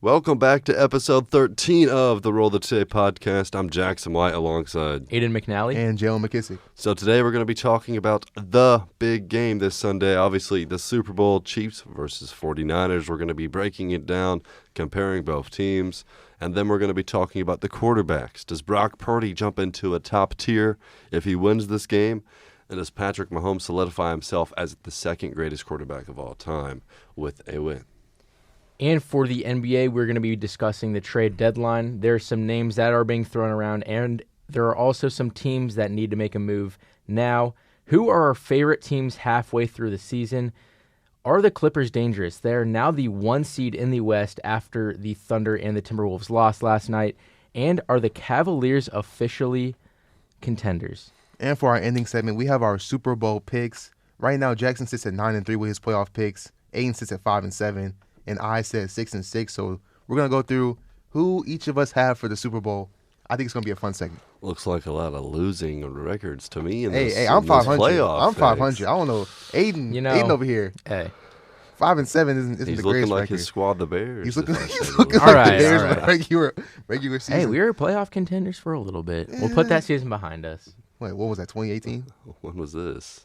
Welcome back to episode 13 of the Roll the Tape podcast. I'm Jacksen White alongside Aidan McNally and Jalen McKissick. So today we're going to be talking about the big game this Sunday. Obviously, the Super Bowl, Chiefs versus 49ers. We're going to be breaking it down, comparing both teams. And then we're going to be talking about the quarterbacks. Does Brock Purdy jump into a top tier if he wins this game? And does Patrick Mahomes solidify himself as the second greatest quarterback of all time with a win? And for the NBA, we're going to be discussing the trade deadline. There are some names that are being thrown around, and there are also some teams that need to make a move now. Who are our favorite teams halfway through the season? Are the Clippers dangerous? They're now the 1 seed in the West after the Thunder and the Timberwolves lost last night. And are the Cavaliers officially contenders? And for our ending segment, we have our Super Bowl picks. Right now, Jacksen sits at 9-3 with his playoff picks. Aidan sits at 5-7. And I said 6-6. So we're going to go through who each of us have for the Super Bowl. I think it's going to be a fun segment. Looks like a lot of losing records to me. I'm 500. I'm 500. I don't know. Aiden over here. Hey. 5-7 isn't the greatest record. He's looking like his squad, the Bears. He's looking like the Bears regular season. Hey, we were playoff contenders for a little bit. We'll put that season behind us. Wait, what was that, 2018? When was this?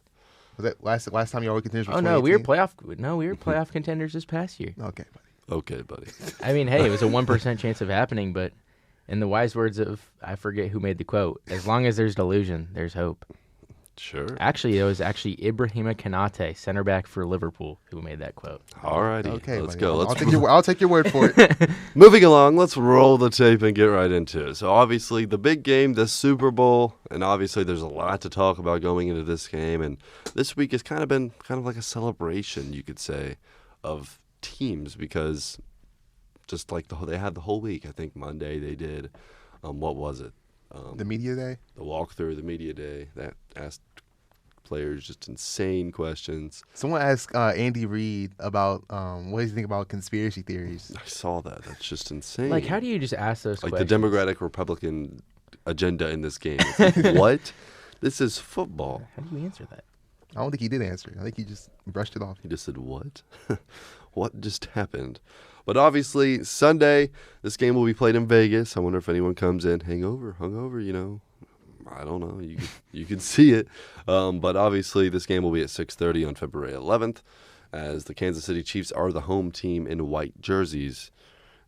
Was that last time y'all were contenders? Oh no, we were playoff contenders this past year. Okay, buddy. I mean, hey, it was a 1% chance of happening, but in the wise words of I forget who made the quote, as long as there's delusion, there's hope. Sure. Actually, it was Ibrahima Konate, center back for Liverpool, who made that quote. All righty. Okay, let's buddy. go. I'll take your word for it. Moving along, let's roll the tape and get right into it. So obviously the big game, the Super Bowl, and obviously there's a lot to talk about going into this game. And this week has kind of like a celebration, you could say, of teams because just like they had the whole week. I think Monday they did. What was it? The media day? The walkthrough, the media day, that asked players just insane questions. Someone asked Andy Reid about what does he think about conspiracy theories? I saw that. That's just insane. Like, how do you just ask those questions? Like the Democratic-Republican agenda in this game. It's like, what? This is football. How do you answer that? I don't think he did answer it. I think he just brushed it off. He just said, what? What just happened? But obviously, Sunday, this game will be played in Vegas. I wonder if anyone comes in hungover, you know. I don't know. You can see it. But obviously, this game will be at 6:30 on February 11th, as the Kansas City Chiefs are the home team in white jerseys.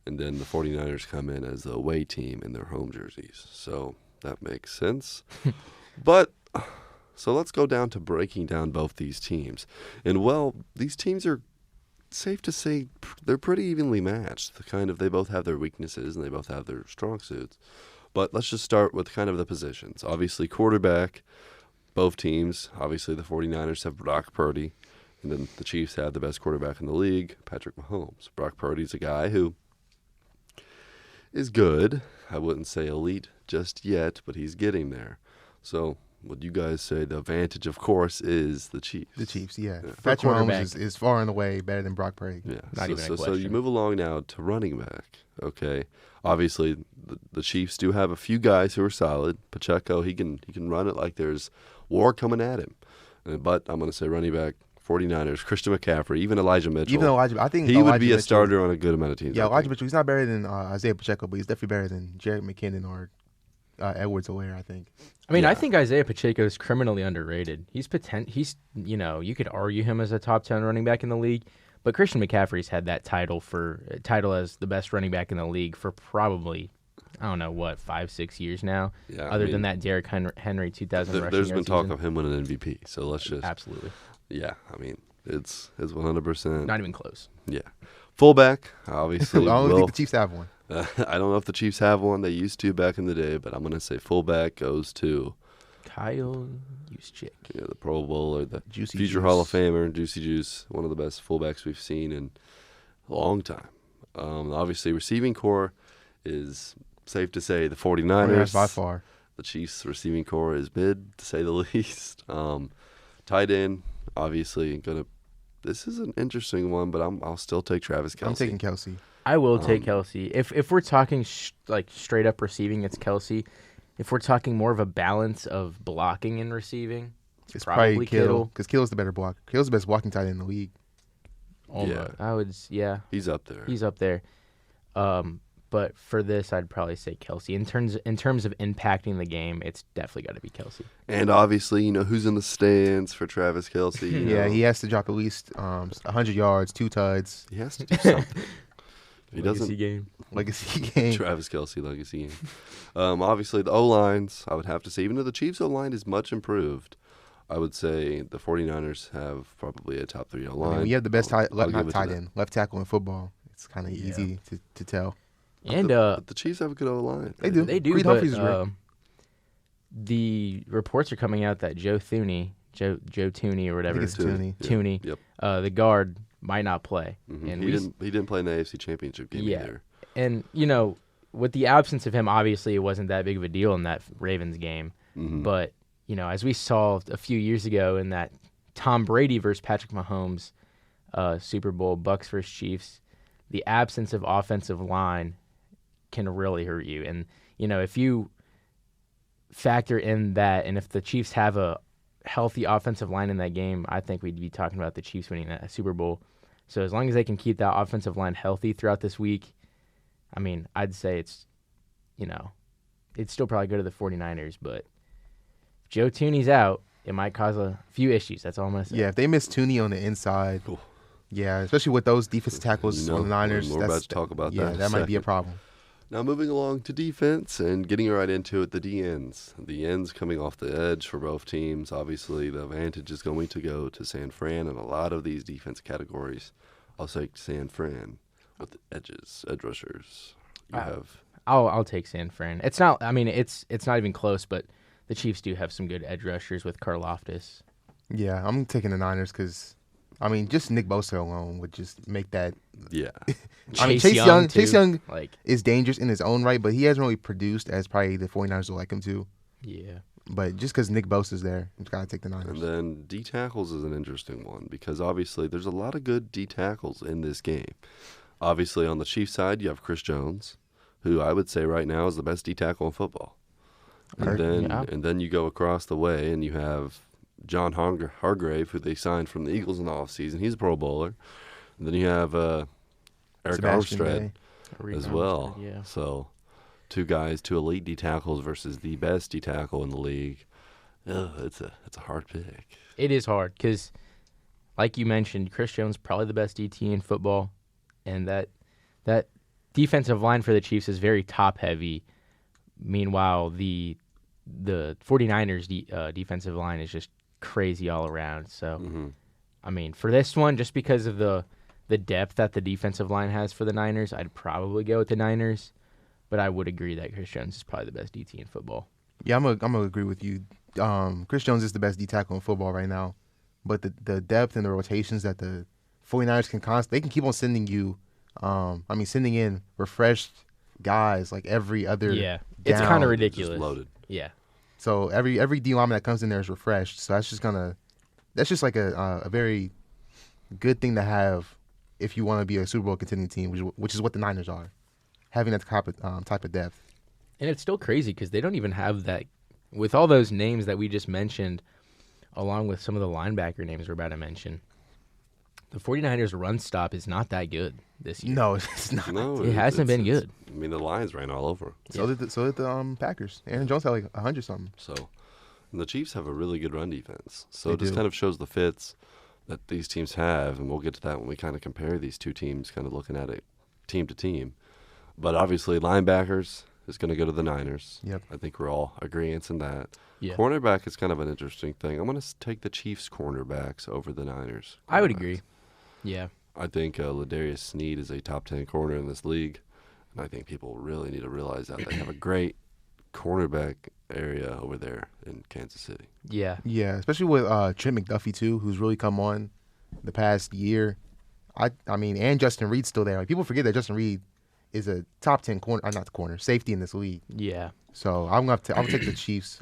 And then the 49ers come in as the away team in their home jerseys. So that makes sense. So let's go down to breaking down both these teams. And, well, these teams are safe to say they're pretty evenly matched. They both have their weaknesses and they both have their strong suits. But let's just start with kind of the positions. Obviously, quarterback, both teams. Obviously, the 49ers have Brock Purdy, and then the Chiefs have the best quarterback in the league, Patrick Mahomes. Brock Purdy's a guy who is good. I wouldn't say elite just yet, but he's getting there. So would you guys say the advantage, of course, is the Chiefs? The Chiefs, yeah. Patrick Mahomes is far and away better than Brock Purdy. Yeah. Not even a question. So you move along now to running back, okay? Obviously, the Chiefs do have a few guys who are solid. Pacheco, he can run it like there's war coming at him. But I'm going to say running back, 49ers, Christian McCaffrey, even Elijah Mitchell. I think he Elijah would be a Mitchell, starter on a good amount of teams. Yeah, Elijah Mitchell, he's not better than Isaiah Pacheco, but he's definitely better than Jerick McKinnon or Edwards-Helaire, I think. I mean, I think Isaiah Pacheco is criminally underrated. He's you could argue him as a top 10 running back in the league, but Christian McCaffrey's had that title as the best running back in the league for probably, I don't know, 5-6 years now. Yeah, other than that Derrick Henry 2000 rushing There's been season. talk of him winning an MVP, so let's just Absolutely. Yeah, I mean, it's 100%. Not even close. Yeah. Fullback, obviously. I don't think the Chiefs have one. I don't know if the Chiefs have one. They used to back in the day, but I'm going to say fullback goes to Kyle Juszczyk. Yeah, the Pro Bowler, the Juicy future Juice. Hall of Famer, Juicy Juice, one of the best fullbacks we've seen in a long time. Obviously, receiving core is safe to say the 49ers. By far. The Chiefs' receiving core is mid, to say the least. Tight end, obviously, this is an interesting one, but I'll still take Travis Kelce. I'm taking Kelce. I will take Kelce. If we're talking straight up receiving, it's Kelce. If we're talking more of a balance of blocking and receiving, it's probably Kittle. Because Kittle's the better blocker. Kittle's the best walking tight end in the league. Almost. Yeah. Yeah. He's up there. He's up there. But for this, I'd probably say Kelsey. In terms of impacting the game, it's definitely got to be Kelsey. And obviously, you know, who's in the stands for Travis Kelsey. Yeah, he has to drop at least 100 yards, 2 tuds. He has to do something. He Legacy game. Legacy game. Travis Kelsey legacy game. Obviously, the O-lines, I would have to say, even though the Chiefs O-line is much improved, I would say the 49ers have probably a top 3 O-line. We have the best I'll not give it to tight them. end, left tackle in football. It's kind of easy to tell. And But the Chiefs have a good O-line. They do. They do, Creed but Humphrey's is great. the reports are coming out that Joe Thuney or whatever, it's Thuney. Thuney, Yep. the guard, might not play. Mhm. And He didn't play in the AFC Championship game Yeah. either. And, you know, with the absence of him, obviously it wasn't that big of a deal in that Ravens game. Mhm. But, you know, as we saw a few years ago in that Tom Brady versus Patrick Mahomes Super Bowl, Bucs versus Chiefs, the absence of offensive line can really hurt you. And, you know, if you factor in that, and if the Chiefs have a healthy offensive line in that game, I think we'd be talking about the Chiefs winning that Super Bowl. So as long as they can keep that offensive line healthy throughout this week, I mean, I'd say it's, you know, it'd still probably go to the 49ers, but if Joe Thuney's out, it might cause a few issues. That's all I'm going to say. Yeah, if they miss Thuney on the inside, Ooh. yeah, especially with those defensive tackles on the Niners, we're about to talk about that yeah, in a that might be a second. problem. Now moving along to defense and getting right into it, the D-ends. The ends coming off the edge for both teams. Obviously, the advantage is going to go to San Fran in a lot of these defense categories. I'll say San Fran with the edges, edge rushers. You have I'll take San Fran. It's not. I mean, it's not even close. But the Chiefs do have some good edge rushers with Karlaftis. Yeah, I'm taking the Niners because, I mean, just Nick Bosa alone would just make that. yeah. I mean, Chase Young too. is dangerous in his own right, but he hasn't really produced as probably the 49ers would like him to. Yeah. But just because Nick Bosa's there, you got to take the And Niners. then D tackles is an interesting one because obviously there's a lot of good D tackles in this game. Obviously on the Chiefs side you have Chris Jones, who I would say right now is the best D tackle in football. And then you go across the way and you have John Hargrave, who they signed from the Eagles in the offseason. He's a Pro Bowler. And then you have Eric Sebastian Armstead Reed as well. Armstead, yeah. So two elite D tackles versus the best D tackle in the league. Ugh, it's a hard pick. It is hard because, like you mentioned, Chris Jones probably the best DT in football, and that defensive line for the Chiefs is very top heavy. Meanwhile, the 49ers defensive line is just crazy all around. So, I mean, for this one, just because of the depth that the defensive line has for the Niners, I'd probably go with the Niners. But I would agree that Chris Jones is probably the best DT in football. Yeah, I'm gonna agree with you. Chris Jones is the best D tackle in football right now, but the depth and the rotations that the 49ers they can keep on sending you. Sending in refreshed guys like every other. Yeah, it's down. kind of Just ridiculous. loaded. Yeah. So every D lineman that comes in there is refreshed. So that's just like a very good thing to have if you want to be a Super Bowl contending team, which is what the Niners are, having that type of depth. And it's still crazy because they don't even have that. With all those names that we just mentioned, along with some of the linebacker names we're about to mention, the 49ers run stop is not that good this year. No, it's not. No, It hasn't been good. I mean, the Lions ran all over 'em. So did the Packers. Aaron Jones had like 100 something. So, and the Chiefs have a really good run defense. So They it just do. kind of shows the fits that these teams have, and we'll get to that when we kind of compare these two teams, kind of looking at it team to team. But obviously, linebackers is going to go to the Niners. Yep. I think we're all agreeance in that. Yeah. Cornerback is kind of an interesting thing. I'm going to take the Chiefs cornerbacks over the Niners. I would cornerbacks. agree. Yeah. I think Ladarius Sneed is a top 10 corner in this league, and I think people really need to realize that they have a great cornerback area over there in Kansas City. Yeah. Yeah, especially with Trent McDuffie too, who's really come on the past year. I mean, and Justin Reed's still there. Like, people forget that Justin Reed is a top 10 safety in this league. Yeah. So I'm gonna I'll take the Chiefs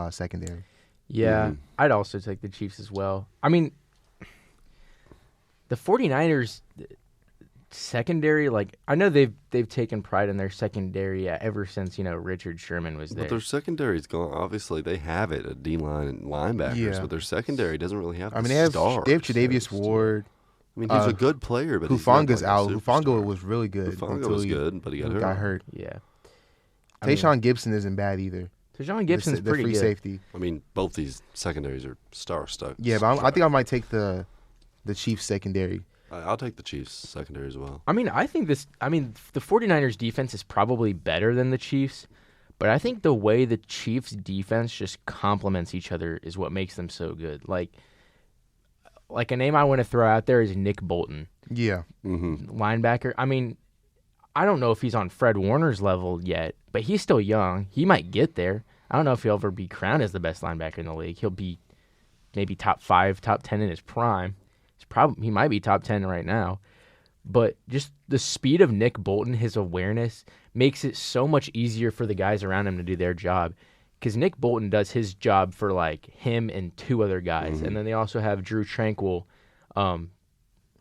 secondary. Yeah. Mhm. I'd also take the Chiefs as well. I mean, the 49ers secondary, like, I know they've taken pride in their secondary ever since, Richard Sherman was there. But their secondary's gone. Obviously, they have it, D-line and linebackers, Yeah. but their secondary doesn't really have I mean, the they have stars. Tre'Davious Ward, I mean, he's a good player, but Hufanga's he's not out. like a superstar. Hufanga was really good. Hufanga was good, but he got hurt. Yeah. Tayshaun Gibson isn't bad either. Tayshaun Gibson's the pretty free good. safety. I mean, both these secondaries are star-studded. Yeah, but I think I might take the Chiefs secondary. I'll take the Chiefs secondary as well. I mean, the 49ers defense is probably better than the Chiefs, but I think the way the Chiefs defense just complements each other is what makes them so good. Like a name I want to throw out there is Nick Bolton. Yeah. Linebacker. I mean, I don't know if he's on Fred Warner's level yet, but he's still young. He might get there. I don't know if he'll ever be crowned as the best linebacker in the league. He'll be maybe top 5, top 10 in his prime. He might be top 10 right now. But just the speed of Nick Bolton, his awareness, makes it so much easier for the guys around him to do their job. Because Nick Bolton does his job for like him and 2 other guys. And then they also have Drew Tranquill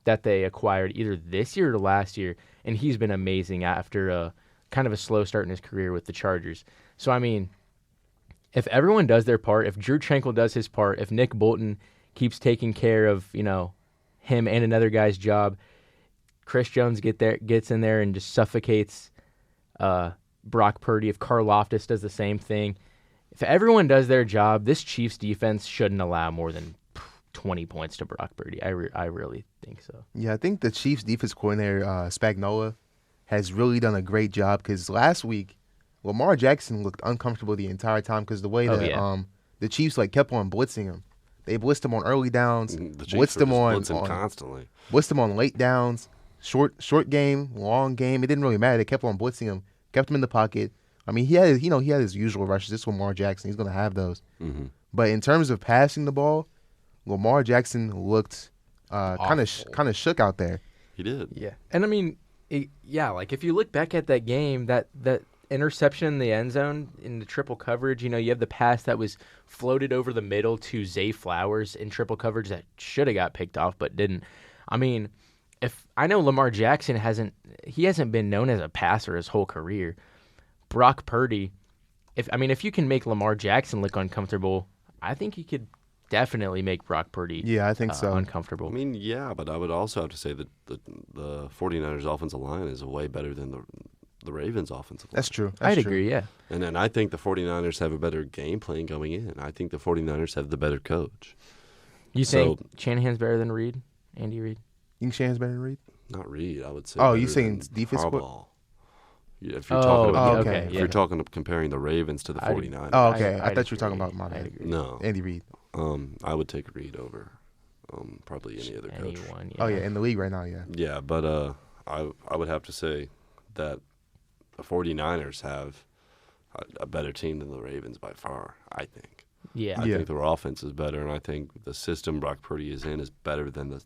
that they acquired either this year or last year. And he's been amazing after a kind of a slow start in his career with the Chargers. So, I mean, if everyone does their part, if Drew Tranquill does his part, if Nick Bolton keeps taking care of, him and another guy's job, Chris Jones gets in there and just suffocates Brock Purdy. If Karlaftis does the same thing, if everyone does their job, this Chiefs defense shouldn't allow more than 20 points to Brock Purdy. I really think so. Yeah, I think the Chiefs defense coordinator, Spagnuolo, has really done a great job because last week, Lamar Jackson looked uncomfortable the entire time because the way that the Chiefs kept on blitzing him. They blitzed him on early downs, blitzed him constantly. Blitzed him on late downs, short game, long game. It didn't really matter. They kept on blitzing him, kept him in the pocket. I mean, he had his usual rushes. This is Lamar Jackson. He's going to have those. But in terms of passing the ball, Lamar Jackson looked kind of shook out there. He did. Yeah, and I mean, if you look back at that game, that interception in the end zone in the triple coverage, you have the pass that was floated over the middle to Zay Flowers in triple coverage that should have got picked off but didn't. I mean, if I know Lamar Jackson hasn't been known as a passer his whole career. Brock Purdy, if you can make Lamar Jackson look uncomfortable, I think you could definitely make Brock Purdy I think so. uncomfortable. I mean, yeah, but I would also have to say that the 49ers offensive line is way better than the Ravens offensive line. That's true. I'd agree, yeah. And then I think the 49ers have a better game plan going in. I think the 49ers have the better coach. You think Shanahan's better than Reed? Andy Reid? You think Shanahan's better than Reid? Not Reid, I would say. Oh, you saying defense? Yeah, if you're talking about you're talking about comparing the Ravens to the 49ers. Oh, okay. I thought you were talking about my bad. No. Andy Reid. I would take Reid over probably any other coach. Anyone, yeah. Oh, yeah, in the league right now, yeah. Yeah, but I would have to say that the 49ers have a better team than the Ravens by far, I think. Yeah. I think their offense is better, and I think the system Brock Purdy is in is better than the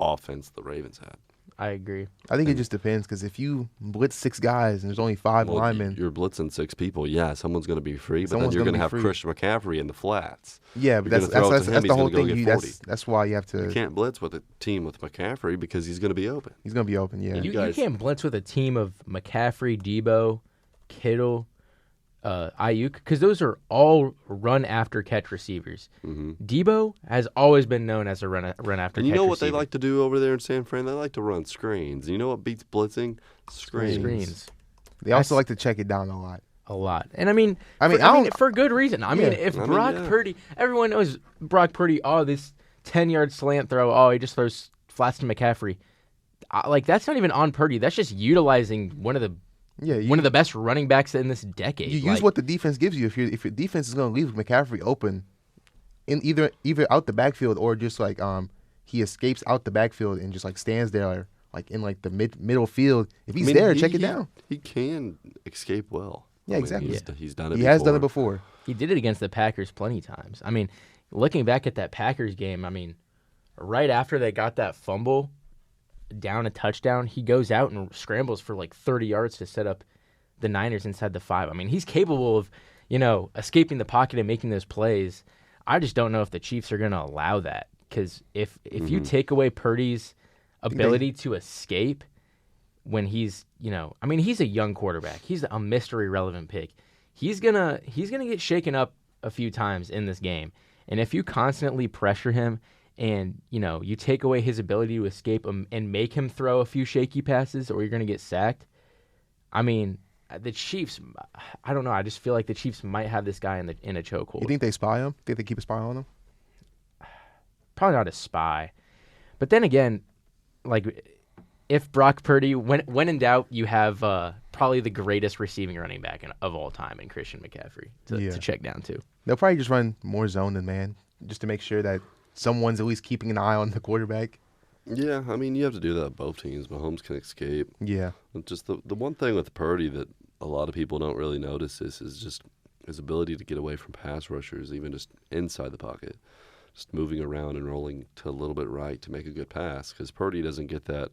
offense the Ravens had. I agree. I think it just depends because if you blitz 6 guys and there's only 5 linemen. You're blitzing 6 people. Yeah, someone's going to be free, but then you're going to have Christian McCaffrey in the flats. Yeah, but that's the whole thing. That's why you have to. You can't blitz with a team with McCaffrey because he's going to be open. He's going to be open, yeah. You can't blitz with a team of McCaffrey, Debo, Kittle, Ayuk, because those are all run after catch receivers. Debo has always been known as a run after catch receiver. And you know what they like to do over there in San Fran? They like to run screens. You know what beats blitzing? Screens. They also like to check it down a lot. And I mean, for good reason. If Brock Purdy, everyone knows Brock Purdy, this 10-yard slant throw, he just throws flats to McCaffrey. That's not even on Purdy. That's just utilizing one of the best running backs in this decade. You use what the defense gives you. If your defense is going to leave McCaffrey open, in either out the backfield or just he escapes out the backfield and just stands there in the middle field. If he's there, check it down. He can escape well. Yeah, exactly. He's done it. He has done it before. He did it against the Packers plenty of times. I mean, looking back at that Packers game, right after they got that fumble down a touchdown, he goes out and scrambles for 30 yards to set up the Niners inside the 5. He's capable of, escaping the pocket and making those plays. I just don't know if the Chiefs are going to allow that because if you take away Purdy's ability to escape when he's, he's a young quarterback. He's a mystery relevant pick. He's gonna get shaken up a few times in this game. And if you constantly pressure him and, you take away his ability to escape him and make him throw a few shaky passes or you're going to get sacked. I mean, the Chiefs, I don't know. I just feel like the Chiefs might have this guy in a chokehold. You think they spy him? Think they keep a spy on him? Probably not a spy. But then again, like, if Brock Purdy, when in doubt, you have probably the greatest receiving running back of all time in Christian McCaffrey to check down to. They'll probably just run more zone than man just to make sure that someone's at least keeping an eye on the quarterback. Yeah, I mean, you have to do that with both teams. Mahomes can escape. Yeah. Just the one thing with Purdy that a lot of people don't really notice is just his ability to get away from pass rushers, even just inside the pocket. Just moving around and rolling to a little bit right to make a good pass, because Purdy doesn't get that.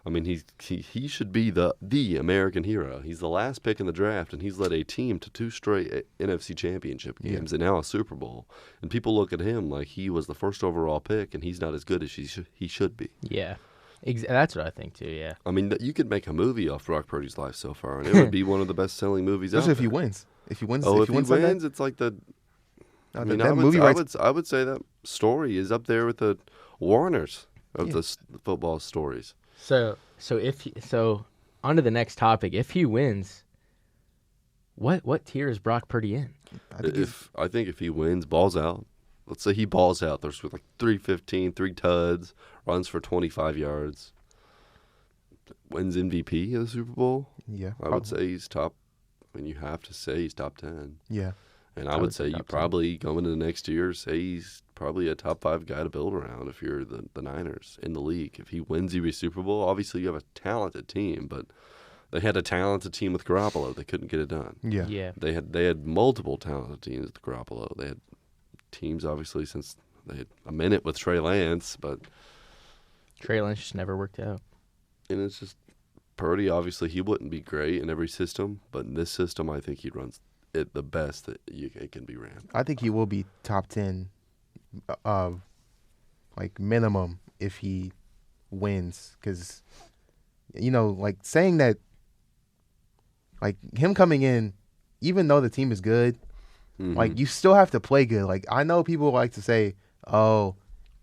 I mean, he should be the American hero. He's the last pick in the draft, and he's led a team to 2 straight NFC Championship games and now a Super Bowl. And people look at him like he was the first overall pick, and he's not as good as he should be. Yeah, that's what I think too. Yeah. I mean, you could make a movie off Brock Purdy's life so far, and it would be one of the best-selling movies Especially out there. if he wins. If he wins, if he wins, it's like the. I mean, I would say that story is up there with the Warners of the football stories. So on to the next topic. If he wins, what tier is Brock Purdy in? I think if he wins, balls out. Let's say he balls out. There's like 315, 3 tuds, runs for 25 yards, wins MVP of the Super Bowl. Yeah, I would say he's top. I mean, you have to say he's top 10. Yeah. And I would say you probably, going into the next year, say he's probably a top 5 guy to build around if you're the Niners in the league. If he wins you a Super Bowl, obviously you have a talented team, but they had a talented team with Garoppolo. They couldn't get it done. Yeah. They had multiple talented teams with Garoppolo. They had teams, obviously, since they had a minute with Trey Lance, but Trey Lance just never worked out. And it's just Purdy, obviously, he wouldn't be great in every system, but in this system, I think he runs it the best that it can be ran. I think he will be top 10 like minimum if he wins, because like saying that, like him coming in, even though the team is good, like you still have to play good. Like I know people like to say, oh,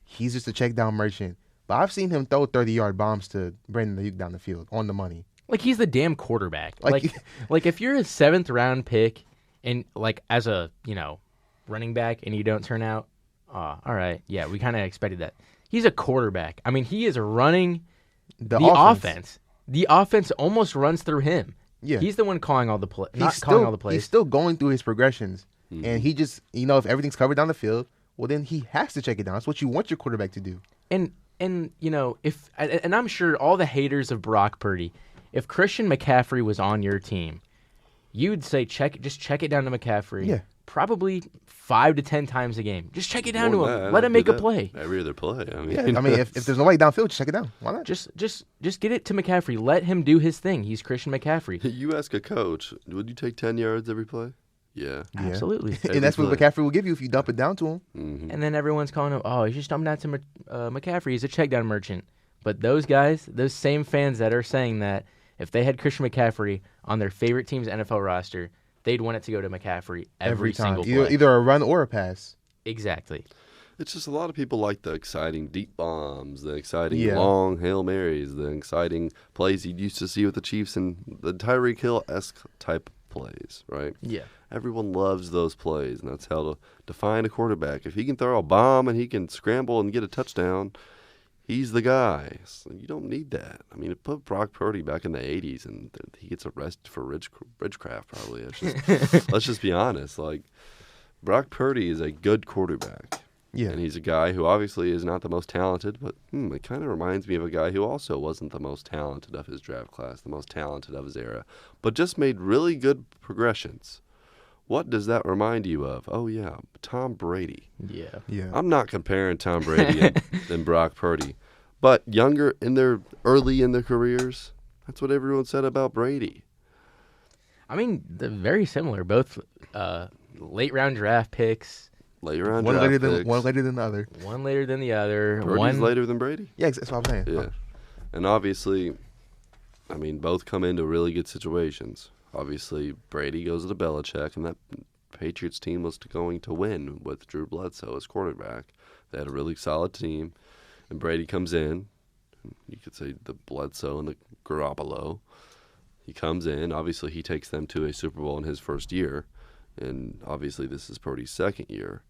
he's just a check down merchant, but I've seen him throw 30-yard bombs to Brandon Ayuk down the field on the money. Like he's the damn quarterback. Like if you're a 7th round pick and like as a running back and you don't turn out, all right, yeah, we kind of expected that. He's a quarterback. I mean, he is running the offense. The offense almost runs through him. Yeah, he's the one calling all the plays. He's still going through his progressions, and he just if everything's covered down the field, well then he has to check it down. That's what you want your quarterback to do. And if I'm sure all the haters of Brock Purdy, if Christian McCaffrey was on your team, you'd say just check it down to McCaffrey. Yeah. Probably 5 to 10 times a game. Just check it down to him. Let him make a play. Every other play. I mean, if there's nobody downfield, just check it down. Why not? Just get it to McCaffrey. Let him do his thing. He's Christian McCaffrey. You ask a coach, would you take 10 yards every play? Yeah. Absolutely. And that's what McCaffrey will give you if you dump it down to him. Mm-hmm. And then everyone's calling him, oh, he's just dumping out to McCaffrey. He's a check down merchant. But those guys, those same fans that are saying that, if they had Christian McCaffrey on their favorite team's NFL roster, they'd want it to go to McCaffrey every single play. Either a run or a pass. Exactly. It's just a lot of people like the exciting deep bombs, the exciting long Hail Marys, the exciting plays you used to see with the Chiefs and the Tyreek Hill-esque type plays, right? Yeah. Everyone loves those plays, and that's how to define a quarterback. If he can throw a bomb and he can scramble and get a touchdown, he's the guy. So you don't need that. I mean, put Brock Purdy back in the 80s, and he gets arrested for Ridgecraft probably. Let's just be honest. Like, Brock Purdy is a good quarterback. Yeah. And he's a guy who obviously is not the most talented, but it kind of reminds me of a guy who also wasn't the most talented of his draft class, the most talented of his era, but just made really good progressions. What does that remind you of? Oh, yeah, Tom Brady. Yeah. I'm not comparing Tom Brady and Brock Purdy, but early in their careers, that's what everyone said about Brady. I mean, they're very similar. Both late round draft picks. One later than the other. One later than the other. Purdy's later than Brady? Yeah, that's what I'm saying. Yeah. And obviously, I mean, both come into really good situations. Obviously, Brady goes to Belichick, and that Patriots team was going to win with Drew Bledsoe as quarterback. They had a really solid team, and Brady comes in. You could say the Bledsoe and the Garoppolo. He comes in. Obviously, he takes them to a Super Bowl in his first year, and obviously this is Purdy's second year.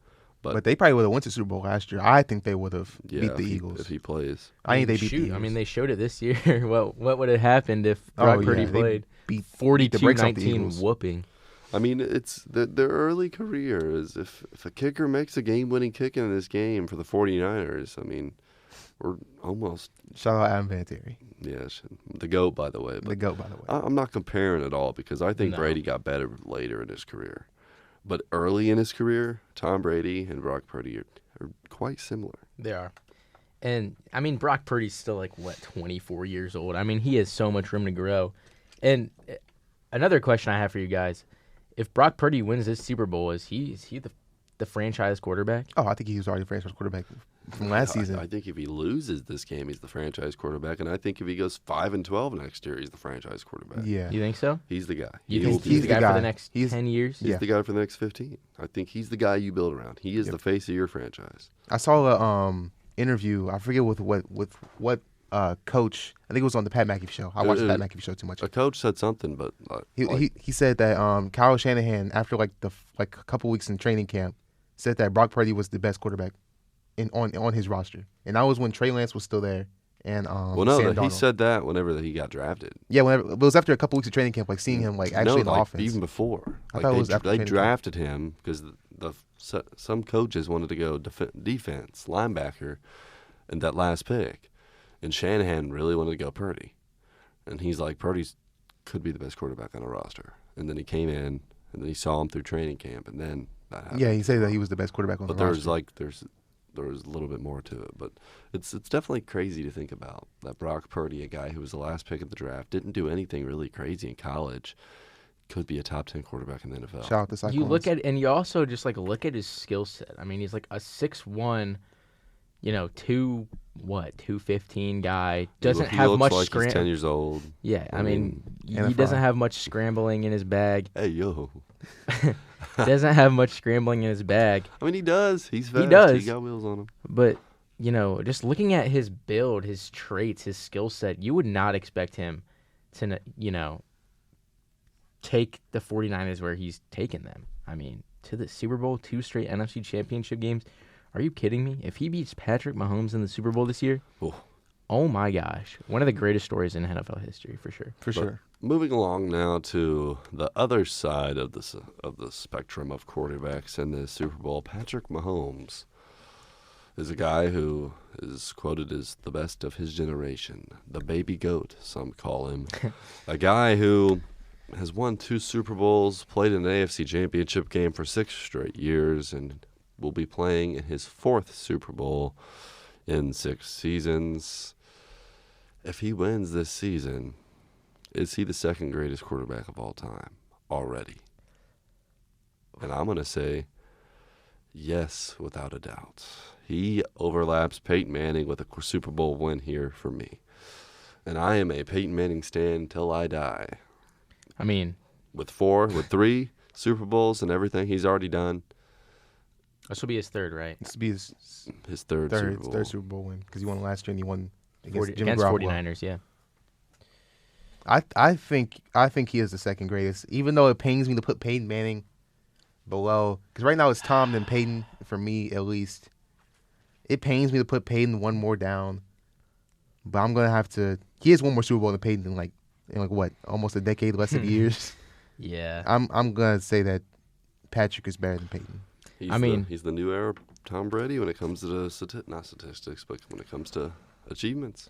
But they probably would have went to Super Bowl last year. I think they would have beat the Eagles if he plays. I think they beat the Eagles. I mean, they showed it this year. What would have happened if Brock Purdy played? Beat 42-19 whooping. I mean, it's their early career is if a kicker makes a game-winning kick in this game for the 49ers, I mean, we're almost. Shout out Adam Vinatieri. Yes, the GOAT, by the way. The GOAT, by the way. I'm not comparing at all because I think Brady got better later in his career. But early in his career, Tom Brady and Brock Purdy are quite similar. They are. And, I mean, Brock Purdy's still, 24 years old. I mean, he has so much room to grow. And another question I have for you guys, if Brock Purdy wins this Super Bowl, is he the franchise quarterback? Oh, I think he was already the franchise quarterback from last season. I think if he loses this game, he's the franchise quarterback. And I think if he goes 5-12 next year, he's the franchise quarterback. Yeah. You think so? He's the guy. You think he's the guy for the next 10 years? He's the guy for the next 15. I think he's the guy you build around. He is the face of your franchise. I saw a interview. I forget with what coach. I think it was on the Pat McAfee show. I watched the Pat McAfee show too much. A coach said something, but he said that Kyle Shanahan, after a couple weeks in training camp, said that Brock Purdy was the best quarterback on his roster, and that was when Trey Lance was still there. And Sam Darnold. He said that whenever he got drafted. Yeah, it was after a couple weeks of training camp, seeing him actually in the offense. Even before. I thought it was after they drafted him because some coaches wanted to go defense, linebacker, and that last pick, and Shanahan really wanted to go Purdy, and he's like, Purdy's could be the best quarterback on the roster, and then he came in, and then he saw him through training camp, and then that happened. Yeah, he said that he was the best quarterback on the roster. But there was a little bit more to it, but it's definitely crazy to think about that Brock Purdy, a guy who was the last pick of the draft, didn't do anything really crazy in college, could be a top 10 quarterback in the NFL. Shout out to Cyclones. You look at, and you also just look at his skill set. I mean, he's a 6'1", 215 guy. Doesn't have much like scrambling. He's 10 years old. Yeah, I mean, he doesn't have much scrambling in his bag. Hey, yo. Doesn't have much scrambling in his bag. I mean, he does. He's fast. He does. He got wheels on him. But, just looking at his build, his traits, his skill set, you would not expect him to, take the 49ers where he's taken them. I mean, to the Super Bowl, 2 straight NFC Championship games. Are you kidding me? If he beats Patrick Mahomes in the Super Bowl this year, oh my gosh. One of the greatest stories in NFL history, for sure. For sure. Moving along now to the other side of the spectrum of quarterbacks in the Super Bowl, Patrick Mahomes is a guy who is quoted as the best of his generation, the baby GOAT, some call him. A guy who has won 2 Super Bowls, played in an AFC Championship game for 6 straight years, and will be playing in his 4th Super Bowl in 6 seasons. If he wins this season, is he the second greatest quarterback of all time already? And I'm going to say yes, without a doubt. He overlaps Peyton Manning with a Super Bowl win here for me. And I am a Peyton Manning stan till I die. I mean, with 3 Super Bowls and everything he's already done. This will be his 3rd, right? This will be his third Super Bowl. Third Super Bowl win because he won last year and he won against 49ers, yeah. I think he is the second greatest, even though it pains me to put Peyton Manning below. Because right now it's Tom then Peyton for me at least. It pains me to put Peyton one more down, but I'm gonna have to. He has one more Super Bowl than Peyton in what, almost a decade, less of years. Yeah. I'm gonna say that Patrick is better than Peyton. He's the new era Tom Brady when it comes to not statistics, but when it comes to achievements.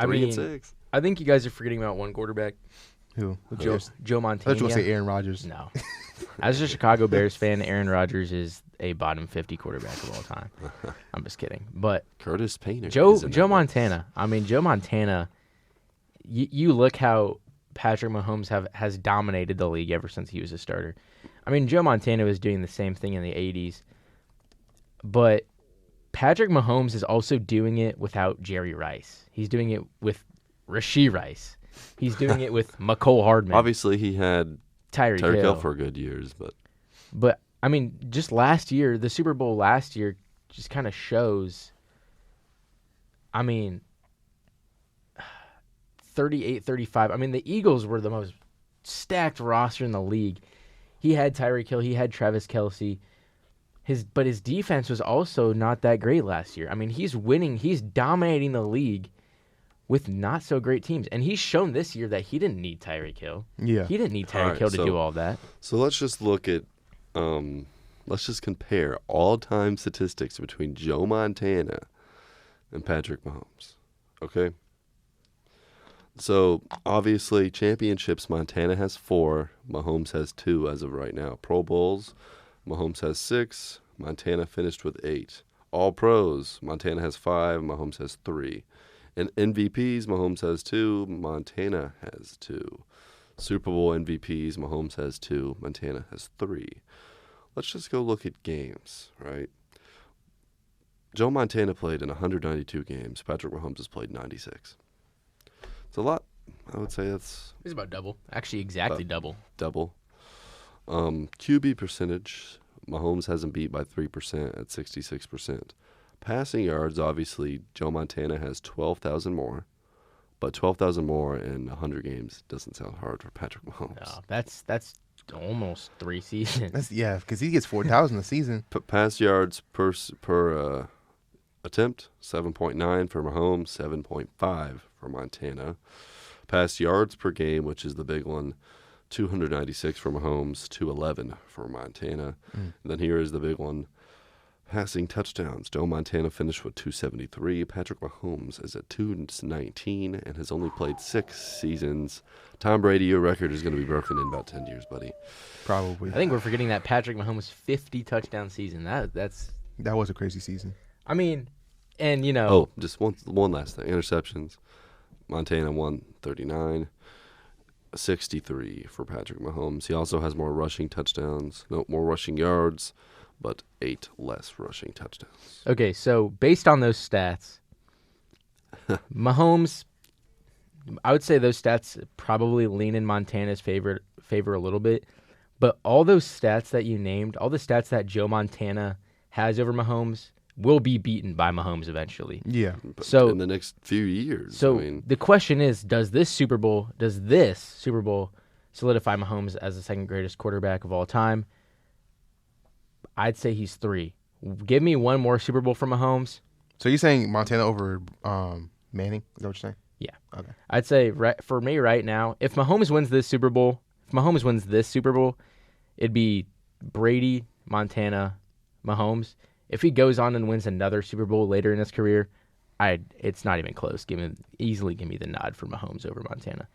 3 and 6. I think you guys are forgetting about one quarterback. Who? Joe Montana. I thought you were going to say Aaron Rodgers. No. As a Chicago Bears fan, Aaron Rodgers is a bottom 50 quarterback of all time. I'm just kidding. But Curtis Painter. Joe Montana. Joe Montana, you look how Patrick Mahomes has dominated the league ever since he was a starter. Joe Montana was doing the same thing in the 80s. But Patrick Mahomes is also doing it without Jerry Rice. He's doing it with Rashee Rice. He's doing it with McCole Hardman. Obviously, he had Tyreek Hill Hill for good years, but just last year, the Super Bowl last year, just kind of shows. I mean, 38-35. I mean, the Eagles were the most stacked roster in the league. He had Tyreek Hill. He had Travis Kelce. But his defense was also not that great last year. I mean, he's winning. He's dominating the league with not so great teams. And he's shown this year that he didn't need Tyreek Hill. Yeah. He didn't need Tyreek Hill to do all that. So let's just look at, let's just compare all-time statistics between Joe Montana and Patrick Mahomes. Okay? So, obviously, championships, Montana has 4. Mahomes has 2 as of right now. Pro Bowls, Mahomes has 6. Montana finished with 8. All Pros, Montana has 5. Mahomes has 3. And MVPs, Mahomes has 2. Montana has 2. Super Bowl MVPs, Mahomes has 2. Montana has 3. Let's just go look at games, right? Joe Montana played in 192 games. Patrick Mahomes has played 96. It's a lot. I would say that's It's about double. Actually, exactly double. double. QB percentage, Mahomes hasn't beat by 3% at 66%. Passing yards, obviously, Joe Montana has 12,000 more. But 12,000 more in 100 games doesn't sound hard for Patrick Mahomes. No, that's almost 3 seasons. Because he gets 4,000 a season. Pass yards per attempt, 7.9 for Mahomes, 7.5 for Montana. Pass yards per game, which is the big one, 296 for Mahomes, 211 for Montana. And then here is the big one, passing touchdowns. Joe Montana finished with 273. Patrick Mahomes is at 219 and has only played 6 seasons. Tom Brady, your record is going to be broken in about 10 years, buddy. Probably. I think we're forgetting that Patrick Mahomes 50 touchdown season. That was a crazy season. I mean, and you know. Oh, just one last thing. Interceptions. Montana 139, 63 for Patrick Mahomes. He also has more rushing touchdowns, more rushing yards, but 8 less rushing touchdowns. Okay, so based on those stats, Mahomes, I would say those stats probably lean in Montana's favor a little bit. But all those stats that you named, all the stats that Joe Montana has over Mahomes, will be beaten by Mahomes eventually. Yeah. But So in the next few years. So I mean, the question is, does this Super Bowl solidify Mahomes as the second greatest quarterback of all time? I'd say he's 3. Give me one more Super Bowl for Mahomes. So you're saying Montana over Manning? Is that what you're saying? Yeah. Okay. I'd say for me right now, if Mahomes wins this Super Bowl, it'd be Brady, Montana, Mahomes. If he goes on and wins another Super Bowl later in his career, it's not even close. Easily give me the nod for Mahomes over Montana.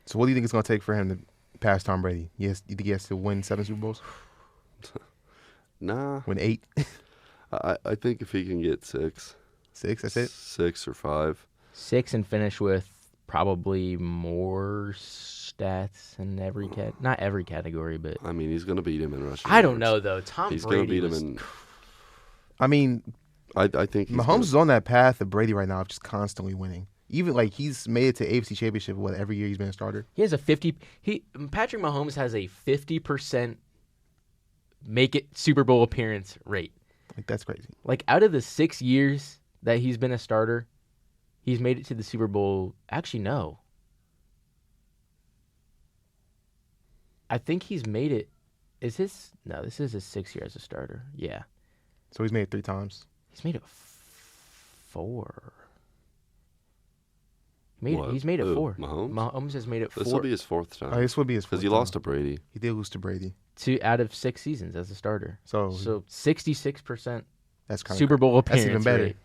So what do you think it's going to take for him to pass Tom Brady? You think he has to win 7 Super Bowls? Nah. Win 8? I think if he can get 6. 6, that's it? 6 or 5. 6 and finish with probably more stats in not every category, but I mean, he's going to beat him in rushing. I don't yards. know though. Tom He's Brady going to beat was him in. I mean, I think he's Mahomes is on that path of Brady right now of just constantly winning. Even like he's made it to AFC Championship every year he's been a starter. He has a 50. Patrick Mahomes has a 50% make it Super Bowl appearance rate. Like that's crazy. Like out of the 6 years that he's been a starter, he's made it to the Super Bowl. Actually, no. I think he's made it. This is his 6th year as a starter. Yeah. So he's made it 3 times. He's made it 4. He's made it 4. Mahomes? Mahomes has made it 4. This will be his 4th time. This would be his 4th Because he lost to Brady. He did lose to Brady. Out of 6 seasons as a starter. So 66% that's kind Super Bowl appearance. That's even better. Rate.